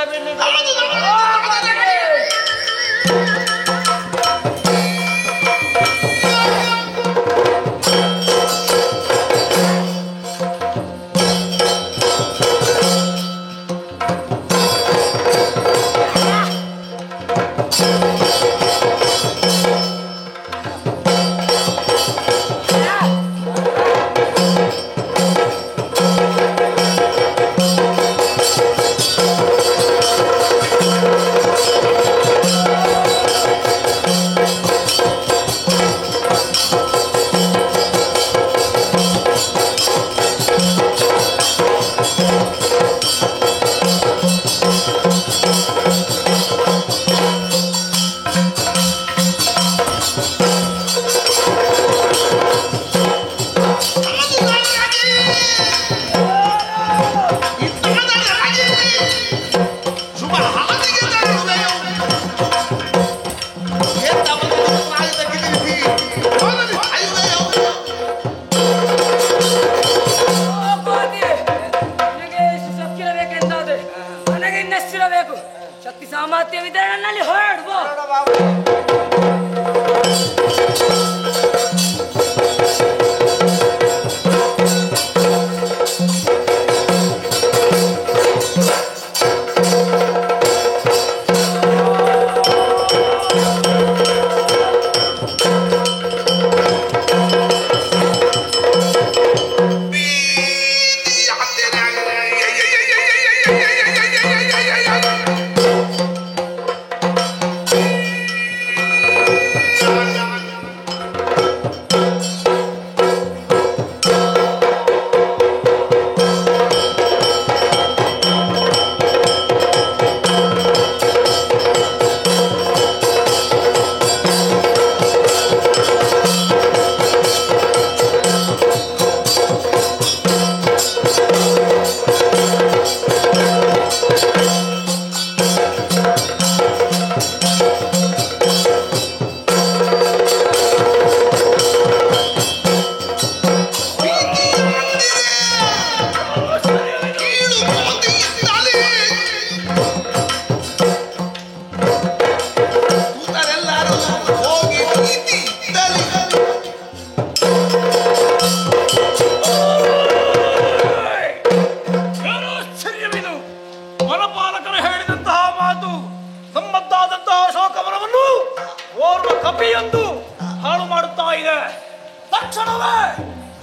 ಶಕ್ತಿ ಸಾಮರ್ಥ್ಯವಿದ್ದರೆ ನನ್ನಲ್ಲಿ ಹೊರಡುವ.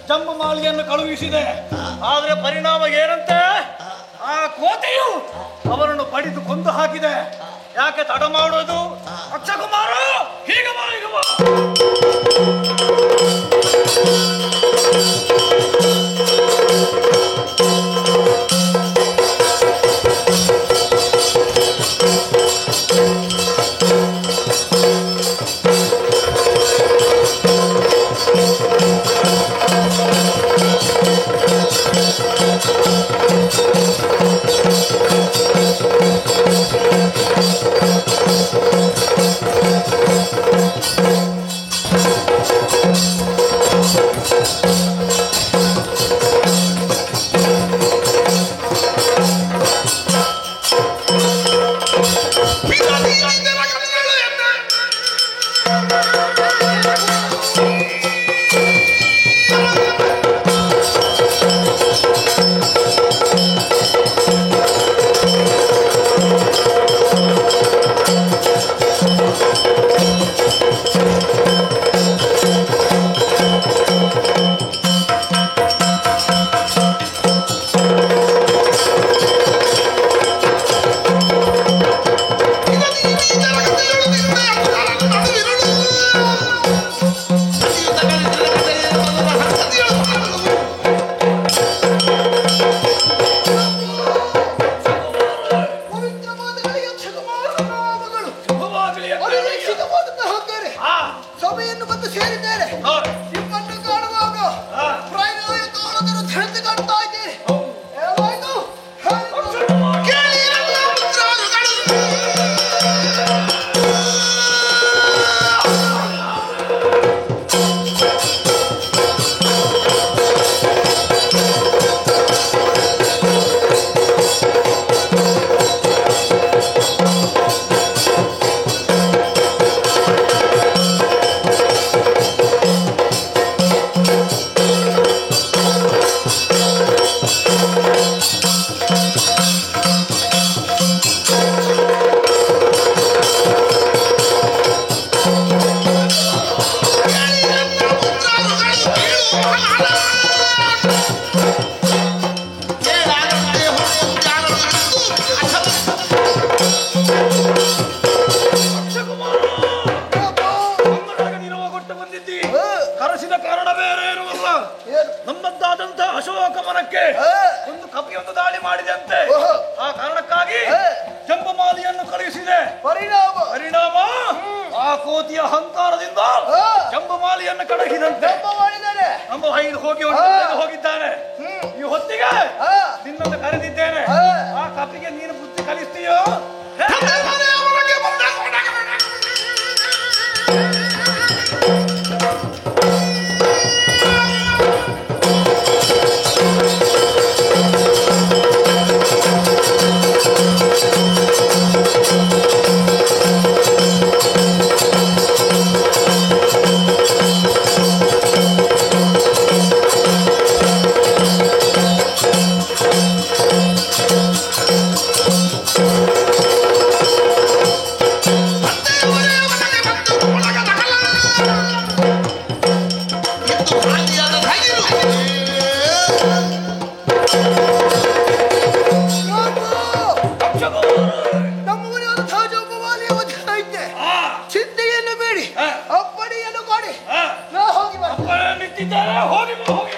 ಜಂಬುಮಾಲಿಯನ್ನು ಕಳುಹಿಸಿದೆ. ಆದರೆ ಪರಿಣಾಮ ಏನಂತೆ? ಆ ಕೋತೆಯು ಅವರನ್ನು ಬಡಿದು ಕೊಂದು ಹಾಕಿದೆ. ಯಾಕೆ ತಡ ಮಾಡೋದು? ಅಕ್ಷಕುಮಾರ, ಹೀಗೆ ಬಾ, ಹೀಗೆ ಬಾ. ಸೇರಿದ್ದೇನೆ. ನಿಮ್ಮನ್ನು ಕಾಣುವಾಗ ಪ್ರಾಯ ಕಾಲದಲ್ಲಿ ತಿಳಿದು ಕಾಣ್ತಾ ಇದ್ದೇನೆ. ಏನಾಯ್ತು? ಕೇಳಿ ನನ್ನ ಪುತ್ರಾದಿಗಳು. ಕರೆಸಿದ ಕಾರಣ ಬೇರೆ ಇರುವಲ್ಲ, ನಮ್ಮದ್ದಾದಂತ ಅಶೋಕ ಮನಕ್ಕೆ ಒಂದು ಕಪಿಯೊಂದು ದಾಳಿ ಮಾಡಿದಂತೆ. ಆ ಕಾರಣಕ್ಕಾಗಿ ಜಂಬಮಾಲಿಯನ್ನು ಕಳುಹಿಸಿದೆ. ಪರಿಣಾಮ ಆ ಕೋತಿಯ ಅಹಂಕಾರದಿಂದ ಜಂಬಮಾಲಿಯನ್ನು ಕಡಹಿದಂತೆ ನಮ್ಮ ಐದು ಹೋಗಿದ್ದಾನೆ. ಈ ಹೊತ್ತಿಗೆ ನಿನ್ನನ್ನು ಕರೆದಿದ್ದೇನೆ. ಆ ಕಪಿಗೆ ನೀನು ಬುದ್ಧಿ ಕಲಿಸ್ತೀಯೋ? ಚಿಂತೆಯನ್ನು ಬೇಡಿ, ಅಪ್ಪಣೆಯನ್ನು ಕೊಡಿ. ನಾ ಹೋಗಿ ನಿಂತಿದ್ದಾರೆ. ಹೋಗಿ ಹೋಗಿ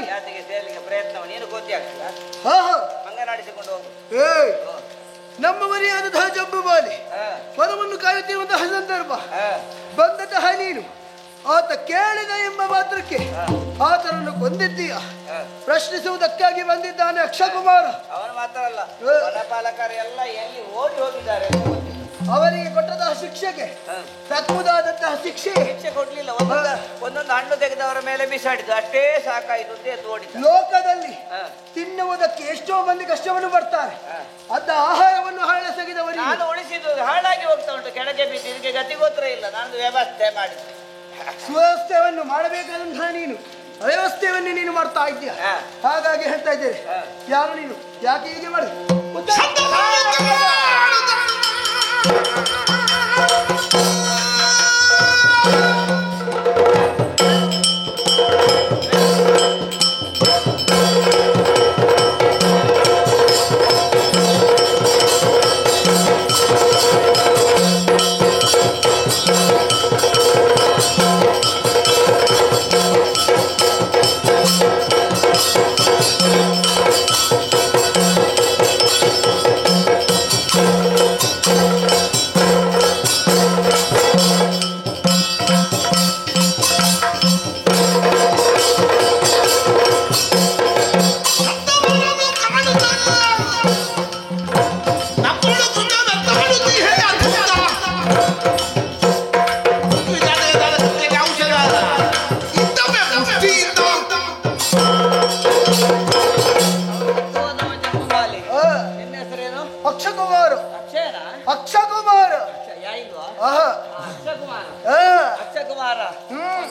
ಜಾತಿಗೆ ಸೇರ್ಲಿಕ್ಕೆ ಪ್ರಯತ್ನ ನೀನು ಕೋತಿ ಆಗ್ತೀಯಾ? ಮಂಗನಾಡಿಸಿಕೊಂಡು ಹೋಗು. ನಮ್ಮ ಮನೆಯಾದಂತಹ ಜಂಬುಮಾಲಿ ಪರವನ್ನು ಕಾಯುತ್ತಿರುವಂತಹ ಸಂದರ್ಭ ಬಂದಂತಹ ನೀನು ಆತ ಕೇಳಿದ ಎಂಬ ಮಾತ್ರಕ್ಕೆ ಆತನನ್ನು ಕೊಂದಿದ್ದೀಯ. ಪ್ರಶ್ನಿಸುವುದಕ್ಕಾಗಿ ಬಂದಿದ್ದಾನೆ ಅಕ್ಷಕುಮಾರ. ಅವನು ಮಾತ್ರ ಅಲ್ಲ, ವನಪಾಲಕರು ಎಲ್ಲ ಎಲ್ಲಿ ಓಡಿ ಹೋಗಿದ್ದಾರೆ. ಅವರಿಗೆ ಕೊಟ್ಟಂತಹ ಶಿಕ್ಷೆಗೆ ತಕ್ಕುದಾದಂತಹ ಶಿಕ್ಷೆ ಕೊಡ್ಲಿಲ್ಲ. ಒಂದೊಂದು ಹಣ್ಣು ತೆಗೆದವರ ಮೇಲೆ ಬಿಸಾಡಿದ್ದು ಅಷ್ಟೇ ಸಾಕಾಯಿತು ಅಂತ ಎದ್ದು ಓಡಿದ. ಲೋಕದಲ್ಲಿ ತಿನ್ನುವುದಕ್ಕೆ ಎಷ್ಟೋ ಮಂದಿ ಕಷ್ಟವನ್ನು ಬರ್ತಾರೆ. ಅದ ಆಹಾರವನ್ನು ಹಾಳಸಗಿದವರಿಗೆ ನಾನು ಉಳಿಸಿದ್ದು ಹಾಳಾಗಿ ಹೋಗ್ತಾ ಉಂಟು. ಕೆಳಗೆ ಬಿದ್ದು ಇದಕ್ಕೆ ಗತಿಗೋತ್ರ ಇಲ್ಲ. ನಾನು ವ್ಯವಸ್ಥೆ ಮಾಡಿ ಸುವ್ಯವಸ್ಥೆಯನ್ನು ಮಾಡಬೇಕಾದಂತಹ ನೀನು ಅವ್ಯವಸ್ಥೆಯನ್ನೇ ನೀನು ಮಾಡ್ತಾ ಇದ್ದೀಯ. ಹಾಗಾಗಿ ಹೇಳ್ತಾ ಇದ್ದೇನೆ, ಯಾರು ನೀನು, ಯಾಕೆ ಹೀಗೆ ಮಾಡಿ?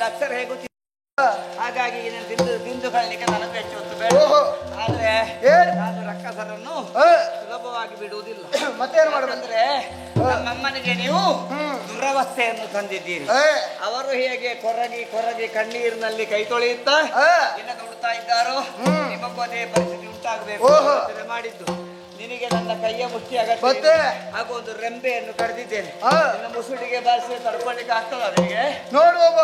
ಅಕ್ಷರ ಹೇಗೂ ಹಾಗಾಗಿ ಇದನ್ನು ತಿಂದು ಕಳಲಿಕ್ಕೆ ನನಗೆ ಹೆಚ್ಚು ಹೊತ್ತು ಬೇಡ. ಓಹೋ. ಆದ್ರೆ ಏನ್? ನಾನು ರಕ್ಕಸರನ್ನು ಆ, ಸುಲಭವಾಗಿ ಬಿಡುವುದಿಲ್ಲ. ಮತ್ತೇನು ಮಾಡಬೇಕು? ಅಂದ್ರೆ ನಮ್ಮಮ್ಮನಿಗೆ ನೀವು ದುರವಸ್ಥೆಯನ್ನು ತಂದಿದ್ದೀರಿ. ಅವರು ಹೇಗೆ ಕೊರಗಿ ಕೊರಗಿ ಕಣ್ಣೀರಿನಲ್ಲಿ ಕೈ ತೊಳೆಯುತ್ತಾ ಇನ್ನ ತೊಡುತ್ತಾ ಇದ್ದಾರೋ ನಿಮಗೂ ಅದೇ ಪರಿಸ್ಥಿತಿ ಉಂಟಾಗಬೇಕು ಓಹೋ. ಯೋಚನೆ ಮಾಡಿದ್ದು. ನಿನಗೆ ನನ್ನ ಕೈಯ ಮುಷ್ಟಿ ಮತ್ತೆ? ಅಗತ್ಯ ಹಾಗೂ ಒಂದು ರೆಂಬೆಯನ್ನು ಕರೆದಿದ್ದೇನೆ. ನಿನ್ನ ಮುಸುಡಿಗೆ ಬಾರಿಸಿ ತಡ್ಕೊಳ್ಳಿಕ್ಕೆ ಆಗ್ತದ ಅವರಿಗೆ? ನೋಡುವ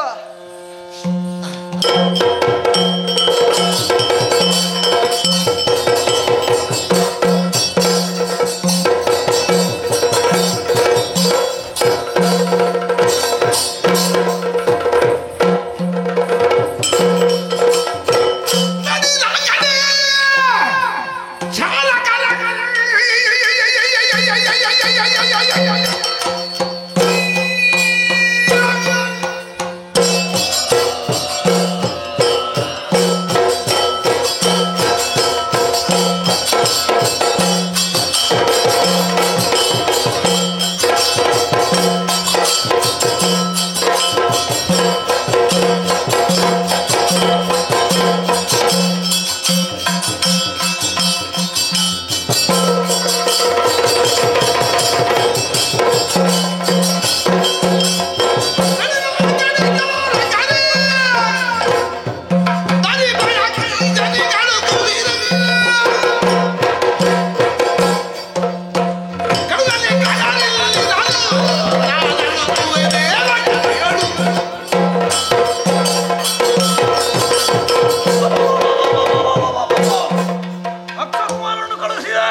ಅಕ್ಷಕುಮಾರನು ಕಳುಹಿಸಿದೆ.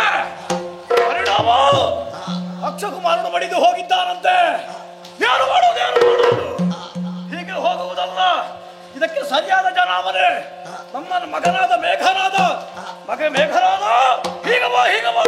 ಪರಿಣಾಮ ಅಕ್ಷಕುಮಾರನು ಮಡಿದು ಹೋಗಿದ್ದಾನಂತೆ. ಯಾರು ಮಾಡುವುದು? ಹೀಗೆ ಹೋಗುವುದಲ್ಲ. ಇದಕ್ಕೆ ಸರಿಯಾದ ಜನಾಮನೆ ನಮ್ಮ ಮಗನಾದ ಮೇಘನಾದ ಹೀಗ ಬಾ.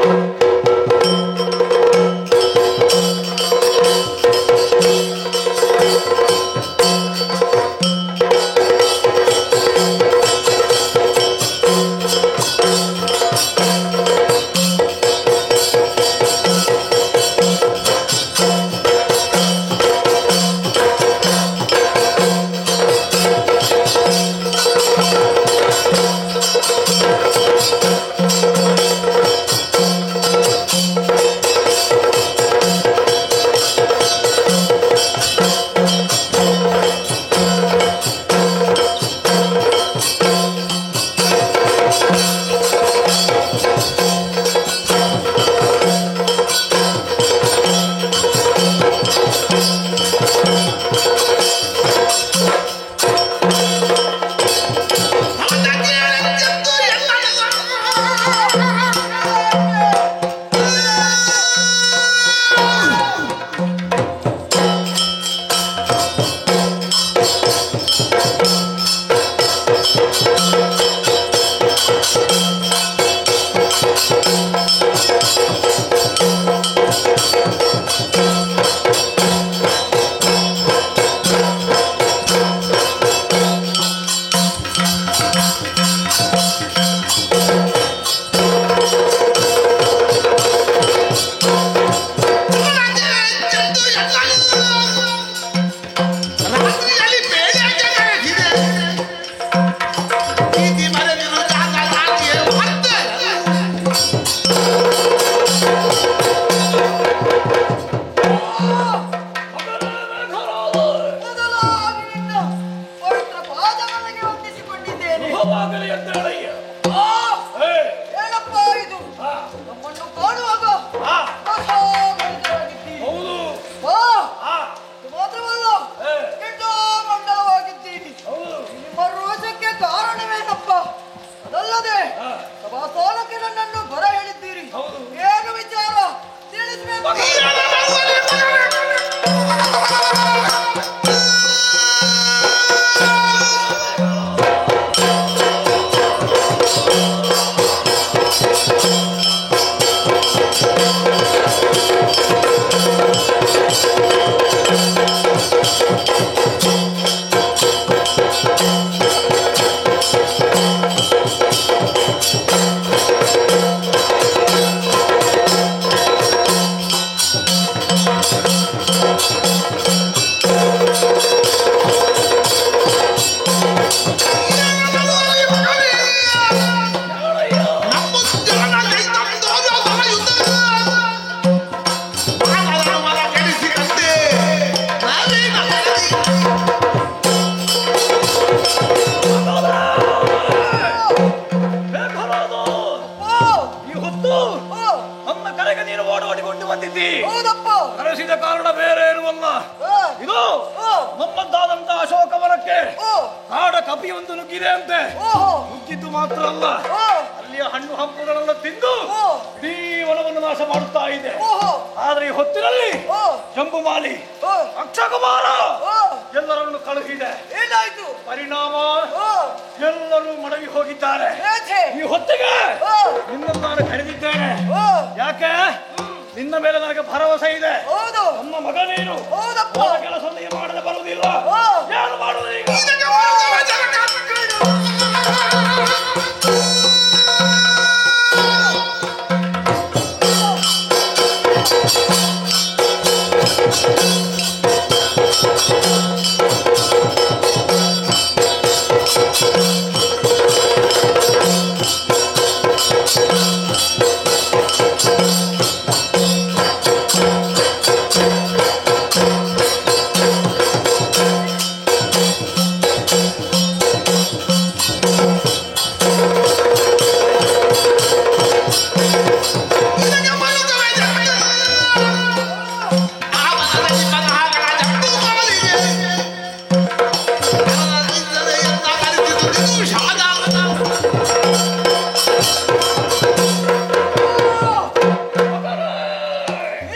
ಕಾರಣ ಬೇರೆ ಏನೂ ಆ, ಇದು ಆ, ನಮ್ಮದ್ದಾದಂತ ಅಶೋಕವನಕ್ಕೆ ಓ, ಕಾಡ ಕಪಿಯೊಂದು ನುಗ್ಗಿದೆ ಅಂತೆ. ಓಹೋ, ನುಗ್ಗಿದ್ದು ಮಾತ್ರ ಅಲ್ಲ, ಓ, ಅಲ್ಲಿಯ ಹಣ್ಣು ಹಂಪುಗಳೆಲ್ಲ ತಿಂದು ಓ, ಇಡೀ ವನವನ್ನು ನಾಶ ಮಾಡುತ್ತಾ ಇದೆ. ಓಹೋ, ಆದ್ರೆ ಈ ಹೊತ್ತಿನಲ್ಲಿ ಓ, ಜಂಬುಮಾಲಿ, ಓ, ಅಕ್ಷಕುಮಾರ ಓ, ಎಲ್ಲರನ್ನು ಕಳುಹಿದೆ. ಏನಾಯ್ತು? ಪರಿಣಾಮ ಓ, ಎಲ್ಲರೂ ಮಡಗಿ ಹೋಗಿದ್ದಾರೆ. ಏಕೆ? ಈ ಹೊತ್ತಿಗೆ ಓ, ನಿನ್ನನ್ನು ನಾನು ಕರೆದಿದ್ದೇನೆ. ಓ, ಯಾಕೆ? ನಿನ್ನ ಮೇಲೆ ನನಗೆ ಭರವಸೆ ಇದೆ. ಹೌದು, ನಮ್ಮ ಮಗ ನೀನು ಹೌದಪ್ಪ. ಹೋದ ಕೆಲಸವನ್ನು ಮಾಡದೆ ಬರುವುದಿಲ್ಲ. ಓ, ಏನು ಮಾಡುವುದು ಈಗ?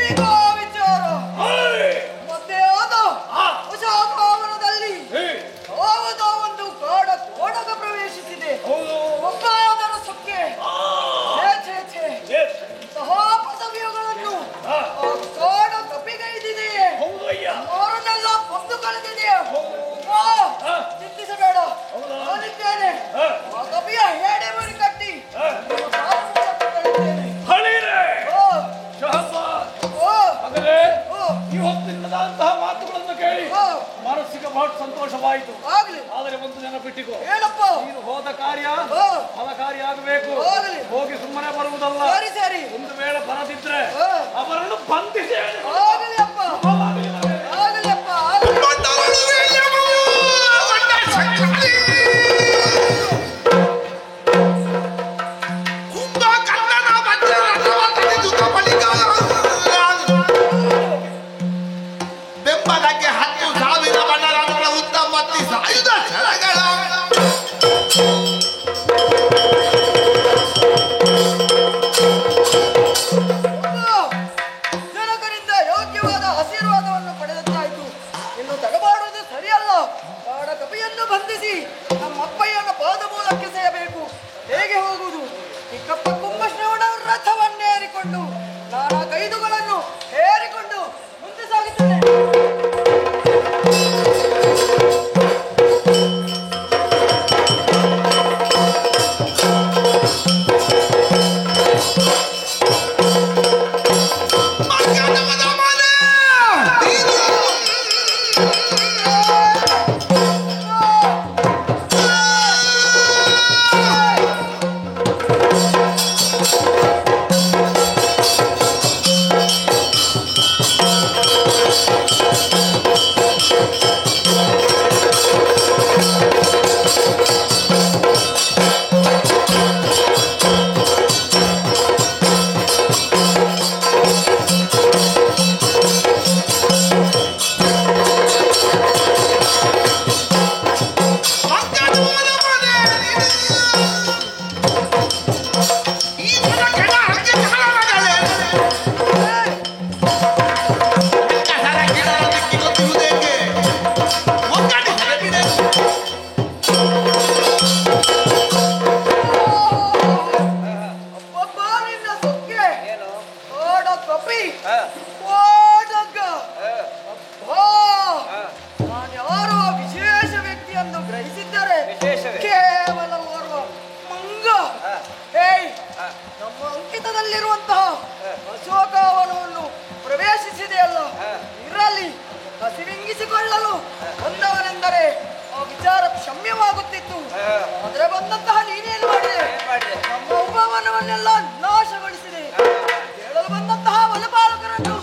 ಈಗ ವಿಚಾರ ಮತ್ತೆ ಅದು ಅಶೋಕವನದಲ್ಲಿ ಯಾವುದೋ ಒಂದು ಕೋಡಗ ಪ್ರವೇಶಿಸಿದೆ. ಒಬ್ಬ ಅದರ ಸೊಕ್ಕೆ ಛೇ, ಛೇ, ಛೇ. ಇಂತಹ ಪದವಿಗಳನ್ನು ಆ ಕಾಡ ಕಪಿಗೈದಿದೆಯೇ? ಅವರನ್ನೆಲ್ಲ ಕೊಂದು ಕಳೆದಿದೆಯೇ? ಚಿಂತಿಸಬೇಡ, ನಾನಿದ್ದೇನೆ. ಆ ಕಪಿಯ ಹೇಡೆ ಮರಿ ಕಟ್ಟಿ ಈ ಹೊತ್ತಿನದಂತಹ ಮಾತುಗಳನ್ನು ಕೇಳಿ ಮನಸ್ಸಿಗೆ ಬಹಳ ಸಂತೋಷವಾಯಿತು. ಆಗ್ಲಿ. ಆದರೆ ಒಂದು ನೆನಪಿಟ್ಟಿಕೋ, ಏನಪ್ಪ? ನೀನು ಹೋದ ಕಾರ್ಯ ಫಲಕಾರಿ ಆಗಬೇಕು. ಆಗಲಿ. ಹೋಗಿ ಸುಮ್ಮನೆ ಬರುವುದಲ್ಲ. ಸರಿ ಸರಿ, ಒಂದು ವೇಳೆ ಬರದಿದ್ರೆ ಹಾ. ಅವರನ್ನು ಬಂಧಿಸಿ ಆಗಲಿ ಅಪ್ಪ, ಆಗಲಿ ಅಪ್ಪ, ಆಗಲಿ. ಬೆಂಬಲಕ್ಕೆ 10,000 ಬಣ್ಣಗಳ ಉದ್ದ ಮತ್ತಿ ಸಾಯುಧ ಸರಗಳ ಜನಕರಿಂದ ಯೋಗ್ಯವಾದ ಆಶೀರ್ವಾದವನ್ನು ಪಡೆದಂತಾಯಿತು. ಇನ್ನು ತಡಮಾಡುವುದು ಸರಿಯಲ್ಲ. ಕಾಡ ಕಪಿಯನ್ನು ಬಂಧಿಸಿ ನಮ್ಮಪ್ಪಯ್ಯನ ಪಾದ ಮೂಲಕ್ಕೆ ಸೇರಬೇಕು. ಹೇಗೆ ಹೋಗುವುದು? ಚಿಕ್ಕಪ್ಪ ಕುಂಭಶ್ರವಣ ರಥವನ್ನೇರಿಕೊಂಡು ನಾನಾ ಕೈದುಗಳನ್ನು ಹೇರಿಕೊಂಡು ಮುಂದೆ ಸಾಗುತ್ತೇನೆ. ಅಂಕಿತದಲ್ಲಿರುವಂತಹ ಅಶೋಕವನವನ್ನು ಪ್ರವೇಶಿಸಿದೆಯಲ್ಲ, ಇರಲಿ ಹಸಿರಿಂಗಿಸಿಕೊಳ್ಳಲು ಬಂದವನೆಂದರೆ ಆ ವಿಚಾರ ಕ್ಷಮ್ಯವಾಗುತ್ತಿತ್ತು. ಆದರೆ ಬಂದಂತಹ ನೀನೇನು ಮಾಡಿದೆ? ನಮ್ಮ ಉಪವನವನ್ನೆಲ್ಲ ನಾಶಗೊಳಿಸಿದೆ. ಕೇಳಲು ಬಂದಂತಹ ವನಪಾಲಕರನ್ನು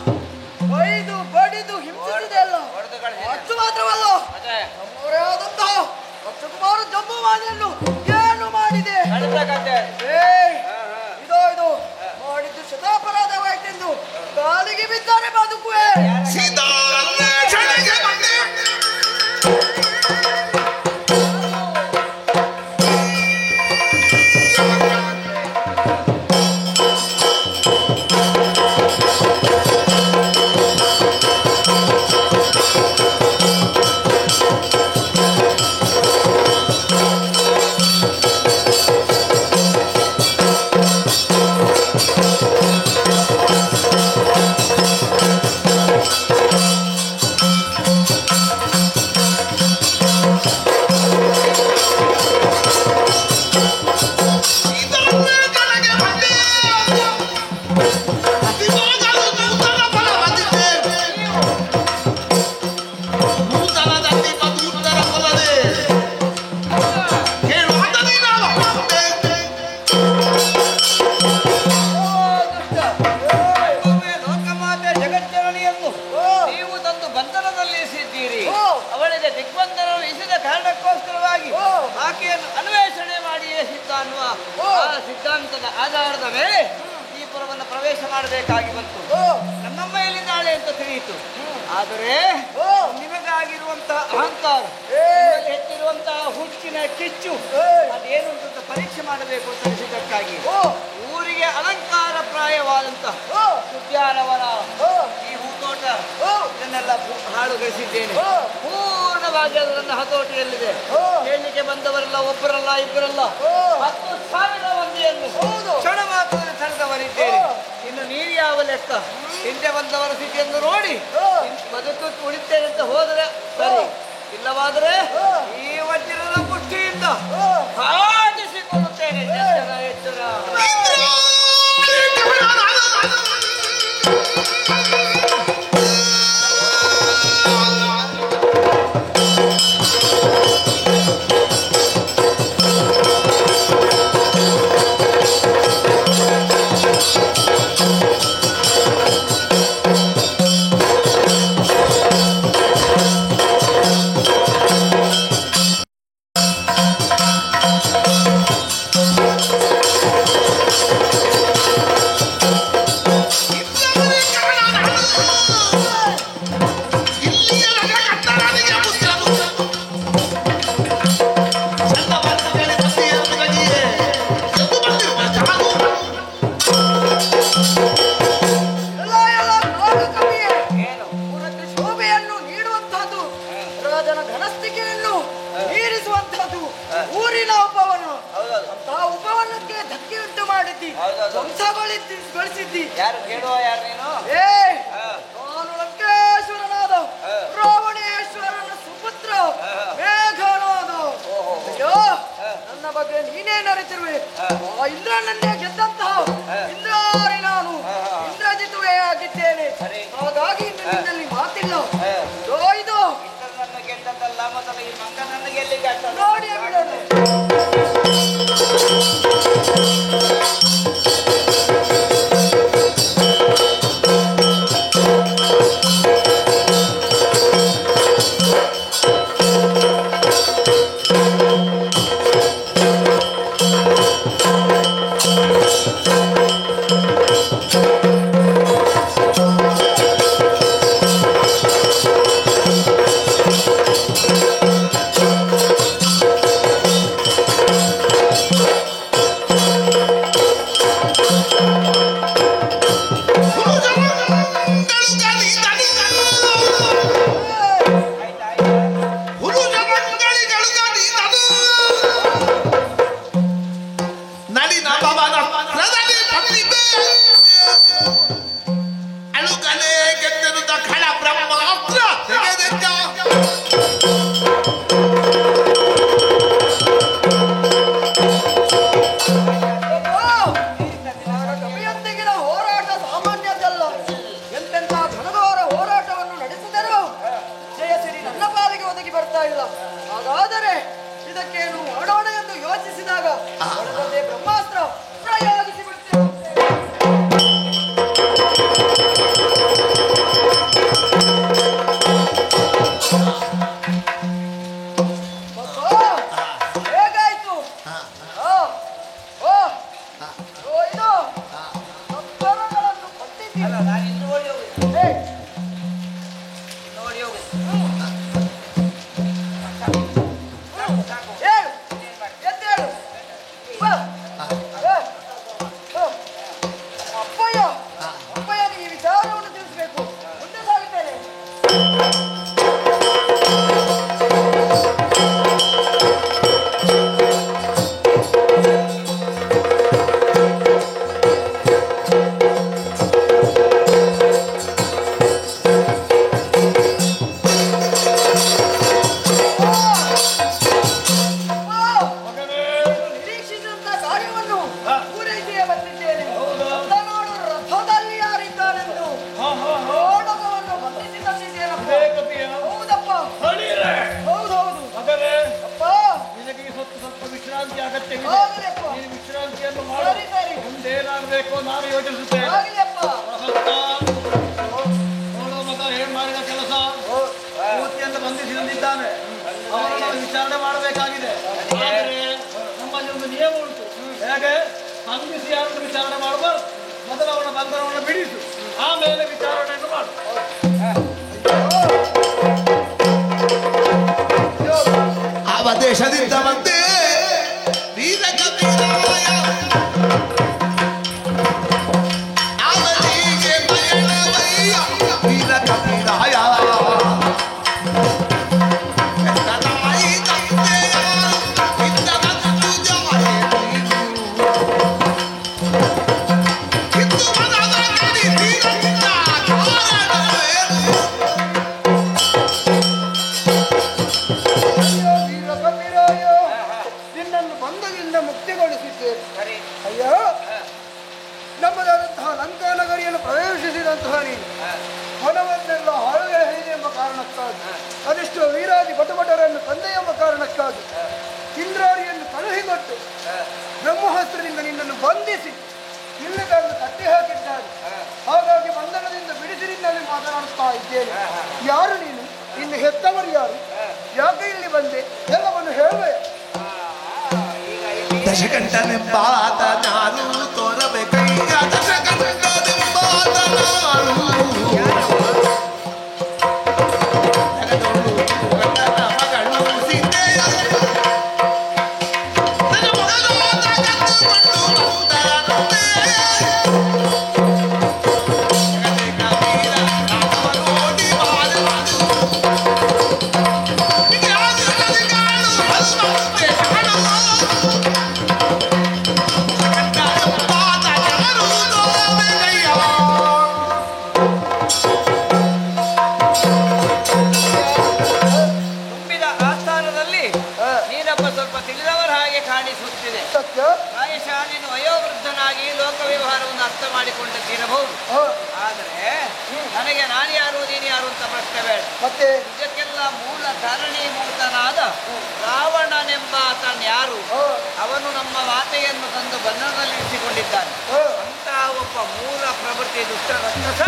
ಬೈದು ಬಡಿದು ಹಿಂಸಿಸಿದೆ ಅಲ್ಲ. ಅಷ್ಟು ಮಾತ್ರವಲ್ಲ, ನಮ್ಮವರೇ ಆದಂತಹ ಅಕ್ಷಕುಮಾರ ಜಂಬುಮಾಲಿಯನ್ನು ಏನು ಮಾಡಿದೆ? ಇದು ಮಾಡಿದ್ದು ಶತಾಪರಾಧವಾಯ್ತೆಂದು ಕಾಲಿಗೆ ಬಿದ್ದರೆ ಬದುಕುವೆ. ಮಾಡಿದೆ. ದಿಗ್ಬಂಧನವು ಇಸಿದ ಕಾರಣಕ್ಕೋಸ್ಕರವಾಗಿ ಆಕೆಯನ್ನು ಅನ್ವೇಷಣೆ ಮಾಡಿಯೇ ಸಿದ್ಧ ಅನ್ನುವ ಆ ಸಿದ್ಧಾಂತದ ಆಧಾರದ ಮೇಲೆ ಈ ಪುರವನ್ನು ಪ್ರವೇಶ ಮಾಡಬೇಕಾಗಿ ಬಂತು. ನನ್ನಮ್ಮ ಎಲ್ಲಿದ್ದಾಳೆ ಅಂತ ತಿಳಿಯಿತು. ಆದರೆ ನಿಮಗಾಗಿರುವಂತಹ ಅಹಂಕಾರ, ಹೆಚ್ಚಿರುವಂತಹ ಹುಚ್ಚಿನ ಕಿಚ್ಚು ಅದೇನು ಅಂತ ಪರೀಕ್ಷೆ ಮಾಡಬೇಕು ಅಂತ ಅನಿಸಿದ್ದಕ್ಕಾಗಿ ಊರಿಗೆ ಅಲಂಕಾರ ಪ್ರಾಯವಾದಂತಹ ಉದ್ಯಾನವನ, ಈ ಹೂತೋಟ ಇದನ್ನೆಲ್ಲ ಹಾಳುಗಳಿಸಿದ್ದೇನೆ. ಪೂರ್ಣವಾಗಿ ಅದನ್ನ ಹತೋಟಿಯಲ್ಲಿದೆ. ಹೇಳಲಿಕ್ಕೆ ಬಂದವರೆಲ್ಲ ಒಬ್ಬರಲ್ಲ ಇಬ್ಬರಲ್ಲ 10,000 ಮಂದಿಯನ್ನು ಕ್ಷಣ ಮಾತ್ರದಲ್ಲಿ ತಡೆದವರಿದ್ದೇನೆ. ಇನ್ನು ನೀರು ಯಾವ ಲೆಕ್ಕ? ಹಿಂದೆ ಬಂದವರ ಸ್ಥಿತಿಯನ್ನು ನೋಡಿ ಬದುಕು ಉಳಿತೇನೆ ಅಂತ ಹೋದರೆ ಸರಿ, ಇಲ್ಲವಾದರೆ ಈ ವಜ್ರದ ಮುಷ್ಟಿಯಿಂದ ಸಾಧಿಸಿಕೊಳ್ಳುತ್ತೇನೆ. ಎಚ್ಚರ ಎಚ್ಚರ. ಯಾರು ಹೇಳುವ? ಯಾರು ನೀನು? ನಾನು ಲಂಕೇಶ್ವರನಾದ ರಾವಣೇಶ್ವರನ ಸುಪುತ್ರ ಮೇಘನಾದ. ಅಯ್ಯೋ, ನನ್ನ ಬಗ್ಗೆ ನೀನೇನು ಅರಿತಿರುವೆ? ಇಂದ್ರನನ್ನೇ ಗೆದ್ದಂತಹ ಇಂದ್ರಾರಿ ನಾನು, ಇಂದ್ರಜಿತುವೇ ಆಗಿದ್ದೇನೆ. ಹಾಗಾಗಿ ನಿನ್ನಲ್ಲಿ ಮಾತಿಲ್ಲ. ಇದು ಇಂದ್ರನನ್ನು ಗೆದ್ದದ್ದಲ್ಲ, ಮೊದಲು ಈ ಮಂಗನನ್ನು ಗೆಲ್ಲಿಗೆ ನೋಡಿ ಬಿಡೋಣ. ಹಾಗಾದರೆ ಇದಕ್ಕೇನು ಮಾಡೋಣ ಎಂದು ಯೋಚಿಸಿದಾಗ ಬ್ರಹ್ಮಾಸ್ತ್ರ ಪ್ರಯೋಗಿಸಿ ಬಿಡ್ತೇವೆ. ಹೇಗಾಯ್ತು? ಇದು ಸತ್ತರಗಳನ್ನು ಕೊಟ್ಟಿದ್ದೀವಿ. ನೋಡಿ ಹೋಗಿ ಮುಂದೇನಾಗಬೇಕು ನಾನು ಯೋಚಿಸುತ್ತೇನೆ. ನೋಡೋ ಮಗ ಏನ್ ಮಾಡಿದ ಕೆಲಸ ಮೂರ್ತಿಯನ್ನು ಬಂಧಿಸಿ ತಂದಿದ್ದಾನೆ. ವಿಚಾರಣೆ ಮಾಡಬೇಕಾಗಿದೆ. ಆದರೆ ನಮ್ಮಲ್ಲಿ ಒಂದು ನಿಯಮ ಉಂಟು. ಹೇಗೆ ಬಂಧಿಸಿ ಯಾರನ್ನು ವಿಚಾರಣೆ ಮಾಡಬಾರ್ದು. ಮೊದಲು ಅವನ ಬಂಧನವನ್ನು ಬಿಡಿಸು, ಆಮೇಲೆ ವಿಚಾರಣೆಯನ್ನು ಮಾಡು. ಅವದೇಶದಿಂದ ಬಂದೆ ವೀರ ಕಪಿರಾಯ ಅವನಿಗೆ ಪಯಣವಯ್ಯ ವೀರ ಕಪಿರಾಯ ತಾಯಿ ತಂದೆಯ ಇದ್ದವಂತು ಜಾರೆ ಇಂದು ಮನದ ಕಡಿದಿರಂತ ಕಾರಣವೇನು ನಿನ್ನನ್ನು ಬಂಧದಿಂದ ಮುಕ್ತಿಗೊಳಿಸಿದ್ದೇನೆ. ಅಯ್ಯೋ, ನಮ್ಮದಾದಂತಹ ಲಂಕಾ ನಗರಿಯನ್ನು ಪ್ರವೇಶಿಸಿದಂತಹ ನೀನು ವನವನ್ನೆಲ್ಲ ಹಾಳುಗಳ ಹೇಳಿದೆ ಎಂಬ ಕಾರಣಕ್ಕಾಗಿ, ಅದೆಷ್ಟು ವೀರಾದಿ ಭಟಭಟರನ್ನು ತಂದೆ ಎಂಬ ಕಾರಣಕ್ಕಾಗಿ ಇಂದ್ರಾರಿಯನ್ನು ಕಳುಹಿಕೊಟ್ಟು ಬ್ರಹ್ಮಾಸ್ತ್ರದಿಂದ ನಿನ್ನನ್ನು ಬಂಧಿಸಿ ಇಲ್ಲಿ ತಂದು ಕಟ್ಟಿ ಹಾಕಿದ್ದಾರೆ. ಹಾಗಾಗಿ ಬಂಧನದಿಂದ ಬಿಡಿಸಿ ನಿನ್ನಲ್ಲಿ ಮಾತನಾಡುತ್ತಾ ಇದ್ದೇನೆ. ಯಾರು ನೀನು? ಇನ್ನು ಹೆತ್ತವರು ಯಾರು? ಯಾಕೆ ಇಲ್ಲಿ ಬಂದೆ? ಎಲ್ಲವನ್ನು ಹೇಳುವೆ. ದಶಕಂಠನೆಂಬಾತ ನಾನು ತೋರಬೇಕಯ್ಯ ದಶಕಂಠನೆಂಬಾತ ನಾನು ಮಗಳು ಸೀತೆಯ ನನ್ನ ಮಗಳು ಕಟ್ಟುಕೊಂಡು ಬಂದರಂತೆ ಜಗದೇಕ ವೀರ ರಾಮ ನೋಡಿ ಬಾರದು ಯಾರು ಕಾಣು ಹಲ್ವಂತೆ ಕಾಣು ತುಂಬಿದ ಆಸ್ಥಾನದಲ್ಲಿ ನೀನೊಬ್ಬ ಸ್ವಲ್ಪ ತಿಳಿದವರ ಹಾಗೆ ಕಾಣಿಸುತ್ತಿದೆ. ಸತ್ಯ. ಪ್ರಾಯಶಃ ನೀನು ವಯೋವೃದ್ಧನಾಗಿ ಲೋಕ ವ್ಯವಹಾರವನ್ನು ಅರ್ಥ ಮಾಡಿಕೊಂಡಿರಬಹುದು. ಆದರೆ ನನಗೆ ನಾನು ಯಾರು ನೀನು ಯಾರು ಅಂತ ಪ್ರಶ್ನೆ ಬೇಡ. ಮತ್ತೆ ಇದಕ್ಕೆಲ್ಲ ಮೂಲ ಕಾರಣೀಭೂತನಾದ ರಾವಣನೆಂಬಾತನ ಯಾರು? ಅವನು ನಮ್ಮ ಮಾತೆಯನ್ನು ತಂದು ಬಂಧನದಲ್ಲಿ ಇರಿಸಿಕೊಂಡಿದ್ದಾನೆ. ಅಂತಹ ಒಬ್ಬ ಮೂಲ ಪ್ರವೃತ್ತಿ ದುಷ್ಟ ರಾಕ್ಷಸ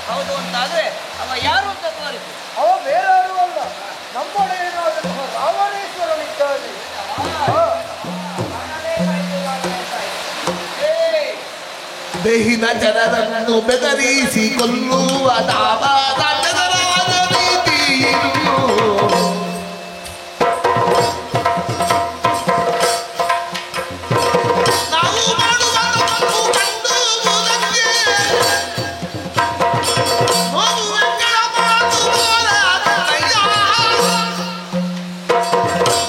ಹೌದು ಅಂತಾದ್ರೆ ಅವ ಯಾರು ಅಂತ ತೋರಿಸು. ಅವ ಬೇರಾರು ಅಲ್ಲ, ನಮ್ಮೊಡೆಯನಾದಂತಹ ರಾವಣೇಶ್ವರನಿದ್ದಾನೆ. ಬೇಹಿನ ಜನರನ್ನು ಬೆದರಿಸಿ ಕೊಲ್ಲುವ ದಾವಾದ ಜನರಾದ ರೀತಿಯಿದು ನಾವು ಮಾಡುವ ತಪ್ಪು ಕಂಡುವುದಕ್ಕೆ ನೋವುಗಳ ಮಾತು ಹೋರಾಟಯ್ಯ.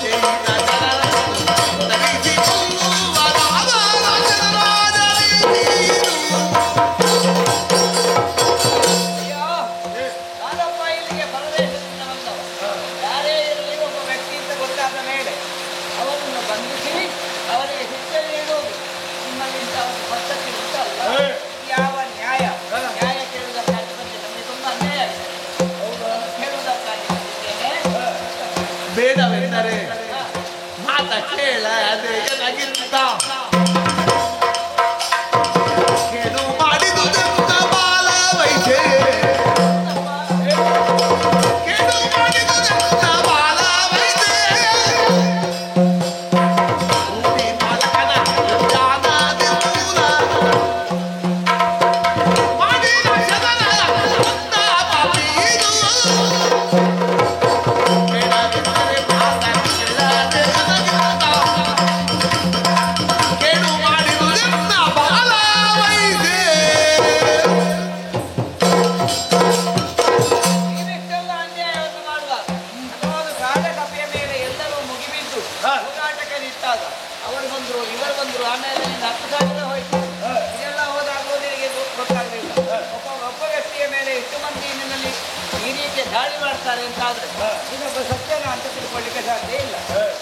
ಬೇಹಿನ ಜನರನ್ನು ಬೆದರಿಸಿ ಕೊಲ್ಲುವ ದಾವಾದ ಜನರಾದ ರೀತಿಯಿದು ನಾನೊಬ್ಬ ಇಲ್ಲಿಗೆ ಪರದೇಶದಿಂದ ಬಂದವ. ಯಾರೇ ಇರಲಿ ಒಬ್ಬ ವ್ಯಕ್ತಿ ಅಂತ ಗೊತ್ತಾದ ಮೇಲೆ ಅವನನ್ನು ಬಂಧಿಸಿ ಅವರಿಗೆ ಶಿಕ್ಷೆ ನೀಡುವುದು ನಿಮ್ಮಲ್ಲಿ ಇಂಥ ಒಂದು ಪದ್ಧತಿ ಉಂಟಲ್ಲ. ಯಾವ ನ್ಯಾಯ ಕೇಳುವುದಕ್ಕಾಗಿ ಬಂದಿದೆ. ನಮಗೆ ತುಂಬಾ ಅನ್ಯಾಯ ಆಗಿದೆ. ಅದನ್ನು ಕೇಳುವುದಕ್ಕಾಗಿ ಬಂದಿದ್ದೇನೆ. ಬೇಡವೆಂದರೆ ಮಾತ ಕೇಳದೆ ನನಗಿಂತ ಕೇಳು ಮಾಡಿದುದೆಂತ ಬಾಲ ವೈದ್ಯೆ ಕೇಳು ಮಾಡಿದುದೆಂತ ಬಾಲ ವೈದ್ಯೆ ಊಟಿ ಮಾಲಕನ ಜ್ಞಾನದ ಮೂಲ ಮಾಡಿದ ಜನರ ಅಂತ ಪಾಪೀದು ಬೇಡವೆಂದರೆ ಮಾತ ಕೇಳದೆ ನನಗಿಂತ ಕೇಳು ಮಾಡಿದುದೆಂತ ಬಾಲ ವೈದ್ಯೆ ನೀವೆಷ್ಟೆಲ್ಲ ಅನ್ಯಾಯವನ್ನು ಮಾಡುವಾಗ ಅಥವಾ ಒಂದು ಕಾಡಕಪ್ಪೆಯ ಮೇಲೆ ಎಲ್ಲರೂ ಮುಗಿಬಿದ್ದು ಹೋರಾಟಕ್ಕೆ ನಿಂತಾಗ ಅವರು ಬಂದ್ರು ಇವರು ಬಂದ್ರು ಆಮೇಲೆ ನಿನ್ನ 10,000 ಹೋಯ್ತು. ಇದೆಲ್ಲ ಹೋದಾಗ ನಿನಗೆ ಗೊತ್ತಾಗಲಿಲ್ಲ. ಒಬ್ಬ ವ್ಯಕ್ತಿಯ ಮೇಲೆ ಎಷ್ಟು ಮಂದಿ ನಿನ್ನಲ್ಲಿ ಈ ರೀತಿಯ ದಾಳಿ ಮಾಡ್ತಾರೆ ಅಂತ ಆದ್ರೆ ಇನ್ನೊಬ್ಬ ಸತ್ಯನ ಅಂತ ತಿಳ್ಕೊಳ್ಳಿಕ್ಕೆ ಸಾಧ್ಯ ಇಲ್ಲ.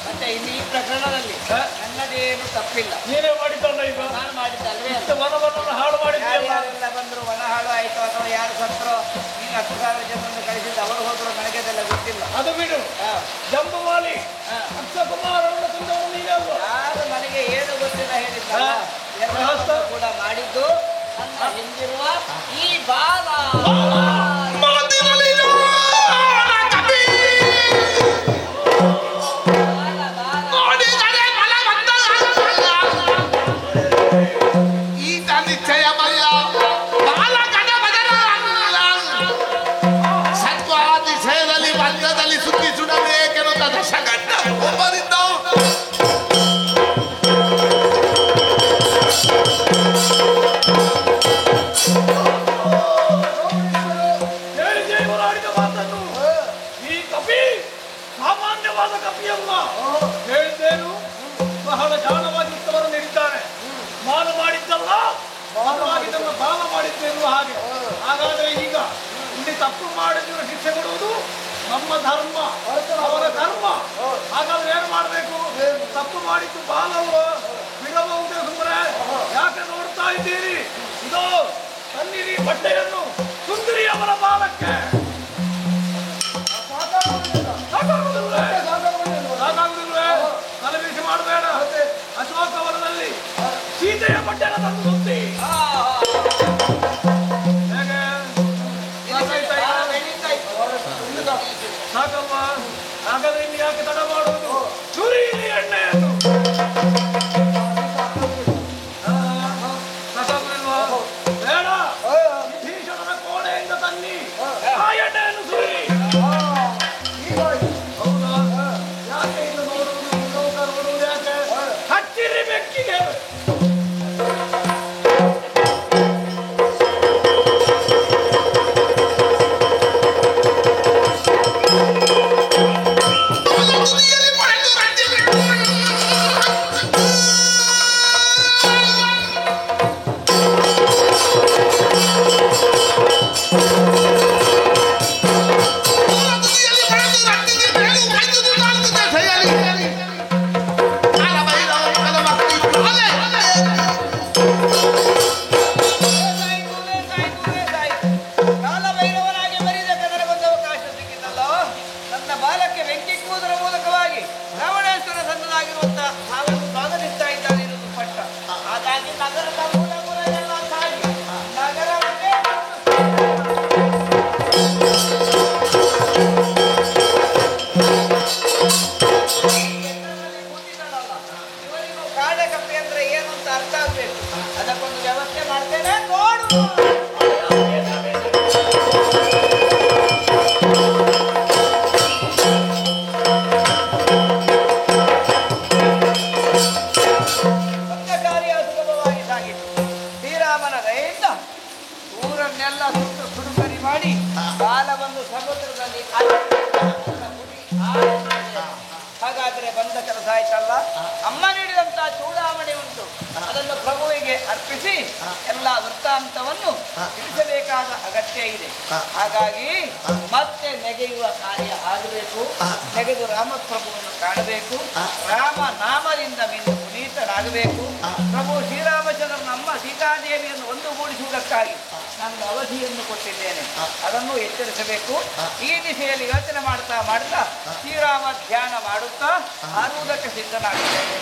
ಮತ್ತೆ ಇನ್ನು ಈ ಪ್ರಕರಣದಲ್ಲಿ ನನ್ನದೇನು ತಪ್ಪಿಲ್ಲ. ನೀನೇ ಮಾಡಿದ್ದಲ್ಲ ಈಗ. ನಾನು ಮಾಡಿದ್ದಲ್ವೇ ಅಲ್ಲ. ಇಷ್ಟು ವನವನ್ನು ಹಾಳು ಮಾಡಿದ್ದೀಯಲ್ಲ. ಯಾರೆಲ್ಲ ಬಂದ್ರು ವನ ಹಾಳು ಆಯ್ತು ಅಥವಾ ಯಾರು ಸತ್ರೋ ನೀನು 10,000 ಜನರನ್ನು ಕಳಿಸಿದ್ದು ಅವರು ಹೋದ್ರು ನನಗೆ ಅದೆಲ್ಲ ಗೊತ್ತಿಲ್ಲ. ಅದು ಬಿಡು. ಜಂಬುವಾಲಿ ಅಕ್ಷಕುಮಾರವನ್ನು ತಂದವರು ನೀನೇ ಅಲ್ವಾ? ಯಾರು ನನಗೆ ಏನು ಗೊತ್ತಿಲ್ಲ ಹೇಳಿದ್ದಲ್ಲ. ಎಲ್ಲವನ್ನೂ ಕೂಡ ಮಾಡಿದ್ದು ನನ್ನ ಹಿಂದಿರುವ ಈ ಬಾಲ. ಮಾತಿನಲ್ಲಿ ಕಪಿ ಪ್ರಿಯವಾದ ಕಪಿಯಮ್ಮ ಹೇಳಿದ್ದೇನು ಬಹಳ ಜಾಣವಾಗಿದ್ದವರು ನೀಡಿದ್ದಾನೆ. ನಾನು ಮಾಡಿದ್ದಲ್ಲ, ಮಾನವಾಗಿದ್ದನ್ನು ದಾನ ಮಾಡಿದ್ದೇನು ಹಾಗೆ. ಹಾಗಾದ್ರೆ ಈಗ ಇಲ್ಲಿ ತಪ್ಪು ಮಾಡಿದ್ರೆ ಶಿಕ್ಷೆ ಕೊಡುವುದು ನಮ್ಮ ಧರ್ಮ, ಅವರ ಧರ್ಮ. ಹಾಗಾದ್ರೆ ಏನು ಮಾಡಬೇಕು? ತಪ್ಪು ಮಾಡಿದ್ದು ಬಾಲವರು ಬಿಡಬಹುದೇ ಸುಂದರ? ಯಾಕೆ ನೋಡ್ತಾ ಇದ್ದೀರಿ? ಇದು ತನ್ನಿರಿ ಬಟ್ಟೆಯನ್ನು ಸುಂದರಿ ಅವರ ಬಾಲಕ್ಕೆ. ಸಾಕಾಗುದಿಲ್ವೇ? ತಲೆಬಿಸಿ ಮಾಡಬೇಡ. ಅಶೋಕವನದಲ್ಲಿ ಸೀತೆಯ ಬಟ್ಟೆನ ತಂದು ಸುತ್ತಿ ಹೇಗೆ ಸಾಕಲ್ವಾ? ಹಾಗಾದ್ರೆ ಇನ್ನು ಯಾಕೆ ತಡ ಮಾಡುವುದು? ಸುರಿಯಿರಿ ಎಣ್ಣೆಯನ್ನು. ಸಾಕಾಗುದಿಲ್ವಾ? ಬೇಡ, ಭೀಷಣನ ಕೋಣೆಯಿಂದ ತನ್ನಿ ಆ ಎಣ್ಣೆಯನ್ನು ಸುರಿ. ಹೌದಾ? ಯಾಕೆ ಇನ್ನು ನೋಡುವುದು ಯಾಕೆ? ಹಚ್ಚಿರಿ ಬೆಕ್ಕಿಗೆ. ಹಾಗಾದ್ರೆ ಬಂದ ಕೆಲಸ ಆಯ್ತಲ್ಲ. ಅಮ್ಮ ನೀಡಿದಂತ ಚೂಡಾಮಣಿ ಉಂಟು, ಅದನ್ನು ಪ್ರಭುವಿಗೆ ಅರ್ಪಿಸಿ ಎಲ್ಲ ವೃತ್ತಾಂತವನ್ನು ತಿಳಿಸಬೇಕಾದ ಅಗತ್ಯ ಇದೆ. ಹಾಗಾಗಿ ಮತ್ತೆ ನೆಗೆಯುವ ಕಾರ್ಯ ಆಗಬೇಕು. ನೆಗೆದು ರಾಮಪ್ರಭುವನ್ನು ಕಾಣಬೇಕು. ರಾಮ ನಾಮದಿಂದ ಮಿಂದು ಪುನೀತರಾಗಬೇಕು. ಪ್ರಭು ಶ್ರೀರಾಮಚಂದ್ರನ ಅಮ್ಮ ಸೀತಾದೇವಿಯನ್ನು ಒಂದುಗೂಡಿಸುವುದಕ್ಕಾಗಿ ನಾನು ಅವಧಿಯನ್ನು ಕೊಟ್ಟಿದ್ದೇನೆ, ಅದನ್ನು ಎಚ್ಚರಿಸಬೇಕು. ಈ ದಿಶೆಯಲ್ಲಿ ಯೋಚನೆ ಮಾಡ್ತಾ ಮಾಡ್ತಾ ಶ್ರೀರಾಮ ಧ್ಯಾನ ಮಾಡುತ್ತಾ ಆರುವುದಕ್ಕೆ ಸಿದ್ಧನಾಗಿದ್ದೇನೆ.